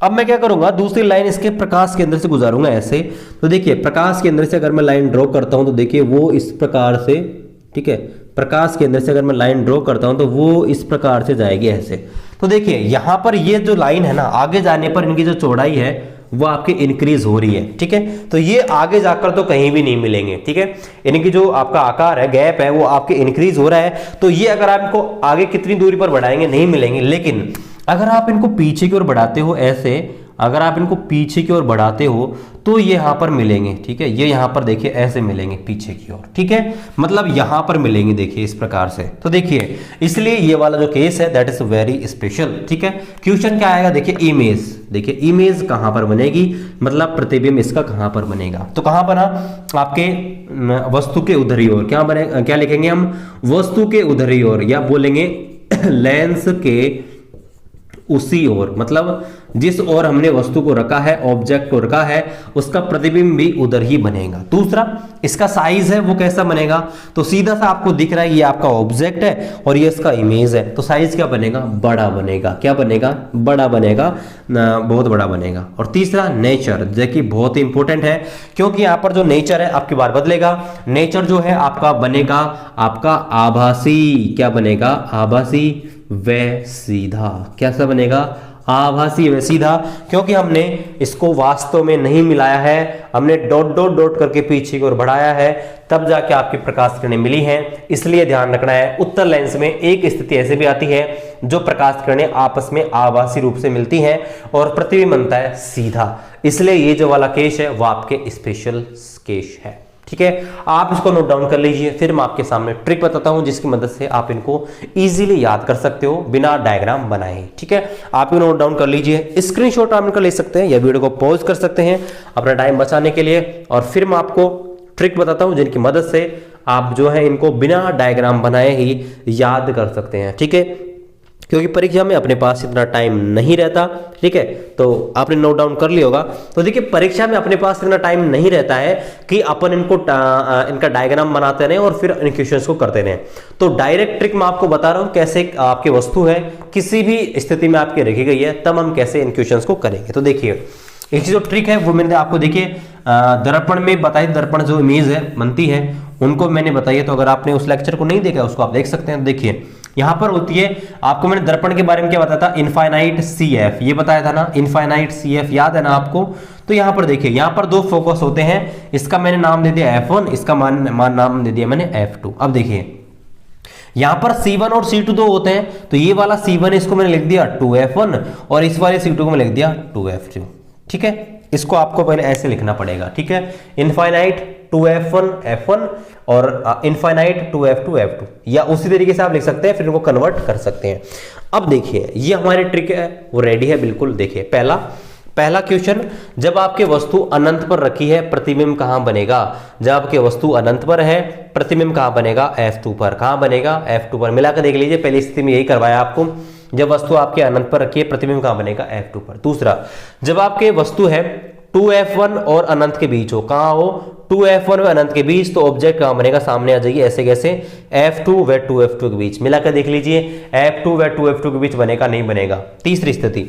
[SPEAKER 1] अब मैं क्या करूंगा, दूसरी लाइन इसके प्रकाश केंद्र से गुजारूंगा ऐसे। तो देखिए प्रकाश केंद्र से अगर मैं लाइन ड्रॉ करता हूं तो देखिए वो इस प्रकार से, ठीक है। प्रकाश केंद्र से अगर मैं लाइन ड्रॉ करता हूं तो वो इस प्रकार से जाएगी ऐसे। तो देखिए यहां पर ये जो लाइन है ना, आगे जाने पर इनकी जो चौड़ाई है वो आपके इंक्रीज हो रही है, ठीक है। तो ये आगे जाकर तो कहीं भी नहीं मिलेंगे, ठीक है। इनकी जो आपका आकार है, गैप है, वो आपके इंक्रीज हो रहा है। तो ये अगर आप इनको आगे कितनी दूरी पर बढ़ाएंगे नहीं मिलेंगे, लेकिन अगर आप इनको पीछे की ओर बढ़ाते हो ऐसे, अगर आप इनको पीछे की ओर बढ़ाते हो तो ये यहां पर मिलेंगे, ठीक है। ये यहां पर देखिए ऐसे मिलेंगे पीछे की ओर, ठीक है, मतलब यहां पर मिलेंगे, देखिए इस प्रकार से। तो देखिए इसलिए ये वाला जो केस है दैट इज वेरी स्पेशल, ठीक है। क्वेश्चन क्या आएगा, देखिए इमेज, देखिए इमेज कहां पर बनेगी, मतलब प्रतिबिंब इसका कहां पर बनेगा। तो कहां बना, आपके वस्तु के उधरी ओर। क्या बने, क्या लिखेंगे हम, वस्तु के उधरी ओर, या बोलेंगे लेंस के उसी ओर, मतलब जिस ओर हमने वस्तु को रखा है, ऑब्जेक्ट को रखा है, उसका प्रतिबिंब भी उधर ही बनेगा। दूसरा इसका साइज है वो कैसा बनेगा, तो सीधा सा आपको दिख रहा है ये आपका ऑब्जेक्ट है और ये इसका इमेज है, तो साइज क्या बनेगा, बड़ा बनेगा। क्या बनेगा, बड़ा बनेगा, बहुत बड़ा बनेगा। और तीसरा नेचर, जो कि बहुत इंपॉर्टेंट है, क्योंकि यहां पर जो नेचर है आपकी बार बदलेगा। नेचर जो है आपका बनेगा आपका आभासी। क्या बनेगा, आभासी व सीधा। कैसा बनेगा, आभासी व सीधा, क्योंकि हमने इसको वास्तव में नहीं मिलाया है, हमने डॉट डॉट डॉट करके पीछे की ओर बढ़ाया है, तब जाके आपकी प्रकाश किरणें मिली हैं। इसलिए ध्यान रखना है, उत्तल लेंस में एक स्थिति ऐसे भी आती है जो प्रकाश किरणें आपस में आभासी रूप से मिलती हैं और प्रतिबिंब बनता है सीधा। इसलिए ये जो वाला केस है वो आपके स्पेशल केस है। ठीक है, आप इसको नोट डाउन कर लीजिए, फिर मैं आपके सामने ट्रिक बताता हूं जिसकी मदद से आप इनको इजीली याद कर सकते हो बिना डायग्राम बनाए। ठीक है, आप इनको नोट डाउन कर लीजिए, स्क्रीनशॉट आप इनका ले सकते हैं या वीडियो को पॉज कर सकते हैं अपना टाइम बचाने के लिए, और फिर मैं आपको ट्रिक बताता हूं जिनकी मदद से आप जो है इनको बिना डायग्राम बनाए ही याद कर सकते हैं। ठीक है, क्योंकि परीक्षा में अपने पास इतना टाइम नहीं रहता। ठीक है, तो आपने नोट डाउन कर लिया होगा। तो देखिए, परीक्षा में अपने पास इतना टाइम नहीं रहता है कि अपन इनका डायग्राम बनाते रहें और फिर इन क्वेश्चंस को करते रहें। तो डायरेक्ट ट्रिक मैं आपको बता रहा हूं कैसे आपकी वस्तु है किसी भी स्थिति में आपकी रखी गई है, तब हम कैसे इन क्वेश्चंस को करेंगे। तो देखिए, एक जो ट्रिक है वो मैंने आपको देखिए दर्पण में बताई, दर्पण जो इमेज है बनती है उनको मैंने बताई है। तो अगर आपने उस लेक्चर को नहीं देखा उसको आप देख सकते हैं। देखिए यहां पर होती है, आपको मैंने दर्पण के बारे में क्या बताया था, इनफाइनाइट CF, ये बताया था ना, इनफाइनाइट CF याद है ना आपको। तो यहां पर देखिए, यहां पर दो फोकस होते हैं, इसका मैंने नाम दे दिया F1, इसका नाम दे दिया मैंने F2। अब देखिए यहां पर C1 और C2 दो होते हैं, तो ये वाला C1 इसको मैंने लिख दिया 2F1 और इस वाले C2 को मैं लिख दिया 2F2। ठीक है, इसको आपको पहले ऐसे लिखना पड़ेगा। ठीक है, इनफाइनाइट 2F1 F1 और इनफाइनाइट 2F2 F2, या उसी तरीके से आप लिख सकते हैं, फिर इनको कन्वर्ट कर सकते हैं। अब देखिए ये हमारी ट्रिक है वो रेडी है बिल्कुल। देखिए पहला क्वेश्चन, जब आपके वस्तु अनंत पर रखी है प्रतिबिंब कहां बनेगा। जब आपके वस्तु अनंत पर है प्रतिबिंब कहां बनेगा, F2 पर। कहां बनेगा, F2 पर। मिलाकर देख लीजिए, पहली स्थिति में यही करवाया आपको, जब वस्तु आपके अनंत पर रखी है प्रतिबिंब कहां बनेगा, F2 पर। दूसरा, जब आपके वस्तु है 2F1 और अनंत के बीच हो, कहां हो, 2F1 व अनंत के बीच, तो ऑब्जेक्ट कहां बनेगा, सामने आ जाइए ऐसे कैसे, F2 व 2F2 के बीच। मिलाकर देख लीजिए, F2 व 2F2 के बीच बनेगा, नहीं बनेगा। तीसरी स्थिति,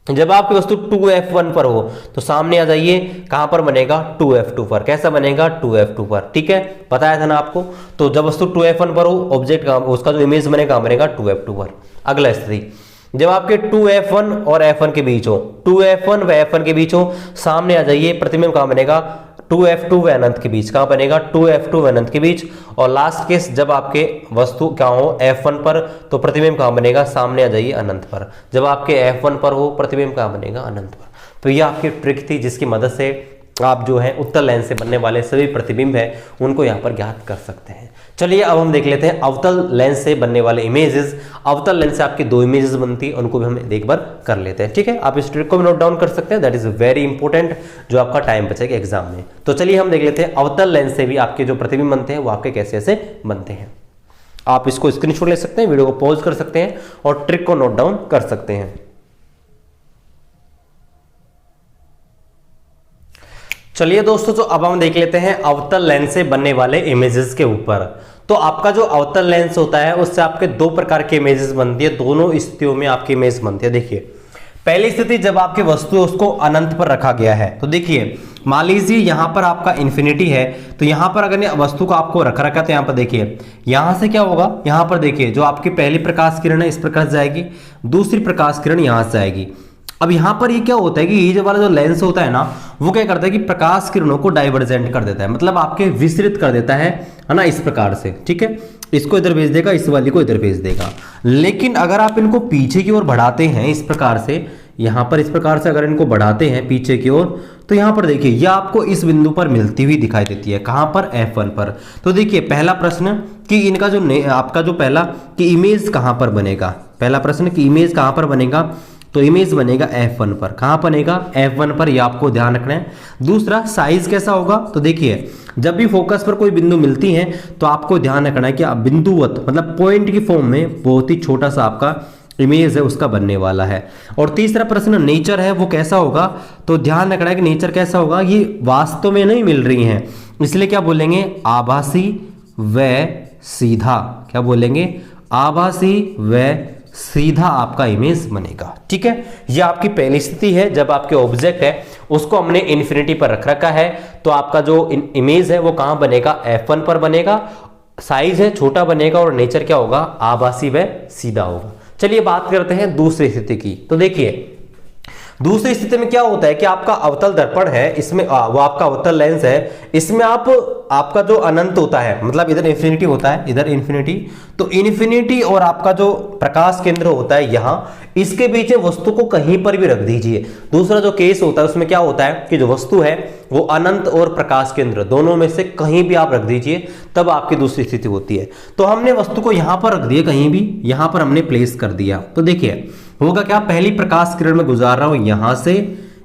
[SPEAKER 1] जब आपकी वस्तु 2F1 पर हो तो सामने आ जाइए, कहां पर बनेगा, 2F2 पर। कैसा बनेगा, 2F2 पर। ठीक है, बताया था ना आपको। तो जब वस्तु 2F1 पर हो, ऑब्जेक्ट उसका जो इमेज बनेगा कहां बनेगा, 2F2 पर। अगला स्थिति, जब आपके 2F1 और F1 के बीच हो, 2F1 व F1 के बीच हो, सामने आ जाइए, प्रतिबिंब कहां बनेगा, 2F2 व अनंत के बीच। कहां बनेगा, 2F2 व अनंत के बीच। और लास्ट केस, जब आपके वस्तु क्या हो, F1 पर, तो प्रतिबिंब कहां बनेगा, सामने आ जाइए अनंत पर। जब आपके F1 पर हो, प्रतिबिंब कहां बनेगा, अनंत पर। तो यह आपकी ट्रिक थी जिसकी मदद से आप जो है उत्तल लेंस से बनने वाले सभी प्रतिबिंब है उनको यहां पर ज्ञात कर सकते हैं। चलिए अब हम देख लेते हैं अवतल लेंस से बनने वाले इमेजेस। अवतल लेंस से आपकी दो इमेजेस बनती है, उनको भी हम एक बार कर लेते हैं। ठीक है, आप इस ट्रिक को भी नोट डाउन कर सकते हैं, दैट इज वेरी इंपॉर्टेंट, जो आपका टाइम बचेगा एग्जाम में। तो चलिए हम देख लेते हैं अवतल लेंस से भी आपके जो प्रतिबिंब बनते हैं वो आपके कैसे कैसे बनते हैं। आप इसको स्क्रीनशॉट ले सकते हैं, वीडियो को पॉज कर सकते हैं और ट्रिक को नोट डाउन कर सकते हैं। चलिए दोस्तों, तो अब हम देख लेते हैं अवतल लेंस से बनने वाले इमेजेस के ऊपर। तो आपका जो अवतल लेंस होता है उससे आपके दो प्रकार के इमेजेस बनती है, दोनों स्थितियों में आपकी इमेज बनती है। देखिए पहली स्थिति, जब आपकी वस्तु है उसको अनंत पर रखा गया है, तो देखिए मान लीजिए यहां पर आपका इन्फिनिटी है, तो यहां पर अगर वस्तु को आपको रखा है तो यहां पर देखिए यहां से क्या होगा, यहां पर देखिए जो आपकी पहली प्रकाश किरण है इस प्रकार से जाएगी, दूसरी प्रकाश किरण यहां से आएगी। अब यहां पर ये क्या होता है कि ये जो वाला जो लेंस होता है ना, वो क्या करता है कि प्रकाश किरणों को डाइवर्जेंट कर देता है, मतलब आपके विस्तृत कर देता है ना, इस प्रकार से। ठीक है, इसको इधर भेज देगा, इस वाली को इधर भेज देगा। लेकिन अगर आप इनको पीछे की ओर बढ़ाते हैं इस प्रकार से, यहां पर इस प्रकार से अगर इनको बढ़ाते हैं पीछे की ओर, तो यहां पर देखिए यह आपको इस बिंदु पर मिलती हुई दिखाई देती है। कहां पर, F1 पर। तो देखिए पहला प्रश्न कि इनका जो आपका जो पहला कि इमेज कहां पर बनेगा, पहला प्रश्न कि इमेज कहां पर बनेगा, तो इमेज बनेगा F1 पर। कहां बनेगा, F1 पर, यह आपको ध्यान रखना है। दूसरा, साइज कैसा होगा, तो देखिए जब भी फोकस पर कोई बिंदु मिलती है तो आपको ध्यान रखना है कि बिंदुवत मतलब पॉइंट की फॉर्म में बहुत ही छोटा सा आपका इमेज है उसका बनने वाला है। और तीसरा प्रश्न नेचर है वो कैसा होगा, तो ध्यान रखना है कि नेचर कैसा होगा, ये वास्तव में नहीं मिल रही हैं, इसलिए क्या बोलेंगे, आभासी व सीधा। क्या बोलेंगे, आभासी व सीधा आपका इमेज बनेगा। ठीक है, यह आपकी पहली स्थिति है, जब आपके ऑब्जेक्ट है उसको हमने इन्फिनिटी पर रख रखा है, तो आपका जो इमेज है वो कहां बनेगा, F1 पर बनेगा, साइज है छोटा बनेगा और नेचर क्या होगा, आभासी व सीधा होगा। चलिए बात करते हैं दूसरी स्थिति की। तो देखिए दूसरी स्थिति में क्या होता है कि आपका अवतल दर्पण है, इसमें वो आपका अवतल लेंस है, इसमें आपका जो अनंत होता है, मतलब इधर इंफिनिटी होता है, इधर इंफिनिटी, तो इंफिनिटी और आपका जो प्रकाश केंद्र होता है यहां, इसके बीच में वस्तु को कहीं पर भी रख दीजिए। दूसरा जो केस होता है उसमें क्या होता है कि जो वस्तु है वो अनंत और प्रकाश केंद्र दोनों में से कहीं भी आप रख दीजिए, तब आपकी दूसरी स्थिति होती है। तो हमने वस्तु को यहां पर रख दिया, कहीं भी यहां पर हमने प्लेस कर दिया, तो देखिए होगा क्या, पहली प्रकाश किरण में गुजार रहा हूं यहां से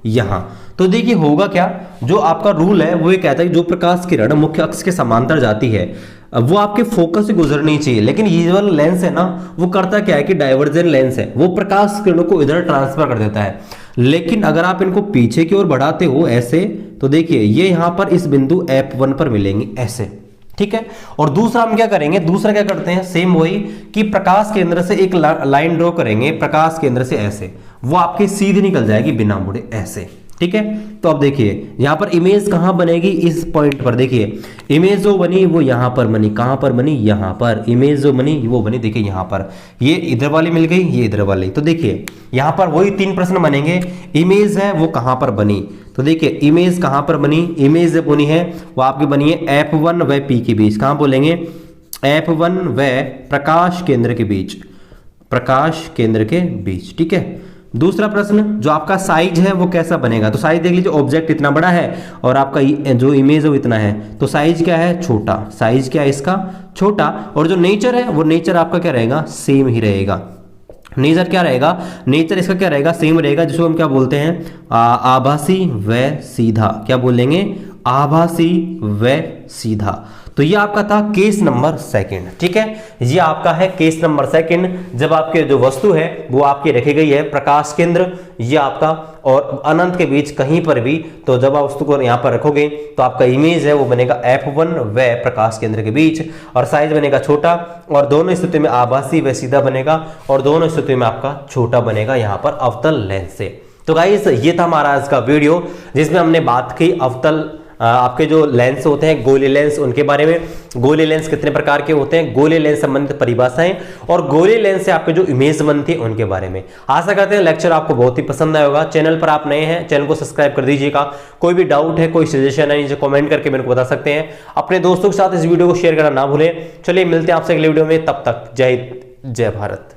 [SPEAKER 1] यहां, तो देखिए होगा क्या, जो आपका रूल है वो ये कहता है कि जो प्रकाश किरण मुख्य अक्ष के समांतर जाती है वो आपके फोकस से गुजरनी चाहिए। लेकिन ये वाला लेंस है ना, वो करता क्या है कि डाइवर्जेंट लेंस है, वो प्रकाश किरणों को इधर ट्रांसफर कर देता है। लेकिन अगर आप इनको पीछे की ओर बढ़ाते हो ऐसे, तो देखिए ये यहां पर इस बिंदु F1 पर मिलेंगे ऐसे, ठीक है। और दूसरा हम क्या करेंगे, दूसरा क्या करते हैं, सेम वही कि प्रकाश केंद्र से एक लाइन ड्रॉ करेंगे, प्रकाश केंद्र से ऐसे, वो आपकी सीधी निकल जाएगी बिना मुड़े ऐसे, ठीक है। तो अब देखिए यहां पर इमेज कहां बनेगी, इस पॉइंट पर। देखिए इमेज जो बनी वो यहां पर बनी, कहां पर बनी, यहां पर। इमेज जो बनी वो बनी, देखिए यहां पर, ये इधर वाली मिल गई, ये इधर वाली। तो देखिए यहां पर वही 3 प्रश्न बनेंगे, इमेज है वो कहां पर बनी, तो देखिए इमेज कहां पर बनी, इमेज जो बनी है वो आपकी बनी है F1 व P के बीच। कहां बोलेंगे, F1 व प्रकाश केंद्र के बीच, प्रकाश केंद्र के बीच, ठीक है। दूसरा प्रश्न, जो आपका साइज है वो कैसा बनेगा, तो साइज देख लीजिए, ऑब्जेक्ट इतना बड़ा है और आपका जो इमेज है वो इतना है, तो साइज क्या है, छोटा। साइज क्या है इसका, छोटा। और जो नेचर है वो नेचर आपका क्या रहेगा, सेम ही रहेगा। नेचर क्या रहेगा, नेचर इसका क्या रहेगा, सेम रहेगा, जिसको हम क्या बोलते हैं, आभासी व सीधा। क्या बोलेंगे, आभासी व सीधा। तो ये आपका था केस नंबर सेकंड, ठीक है। ये आपका है केस नंबर सेकंड, जब आपके जो वस्तु है वो आपकी रखी गई है प्रकाश केंद्र, ये आपका और अनंत के बीच कहीं पर भी, तो जब आप वस्तु को यहाँ पर रखोगे तो आपका इमेज है वो बनेगा F1 व प्रकाश केंद्र के बीच, और साइज बनेगा छोटा, और दोनों स्थिति में आभासी व सीधा बनेगा, और दोनों स्थिति में आपका छोटा बनेगा यहाँ पर अवतल लेंस से। तो गाइस ये था हमारा आज का वीडियो, जिसमें हमने बात की अवतल आपके जो लेंस होते हैं गोली लेंस, उनके बारे में। गोली लेंस कितने प्रकार के होते हैं, गोली लेंस संबंधित परिभाषाएं, और गोली लेंस से आपके जो इमेज बनती है उनके बारे में। आशा करते हैं लेक्चर आपको बहुत ही पसंद आया होगा। चैनल पर आप नए हैं, चैनल को सब्सक्राइब कर दीजिएगा। कोई भी डाउट है, कोई सजेशन है, नीचे कमेंट करके मेरे को बता सकते हैं। अपने दोस्तों के साथ इस वीडियो को शेयर करना ना भूलें। चलिए मिलते हैं आपसे अगले वीडियो में, तब तक जय हिंद, जय भारत।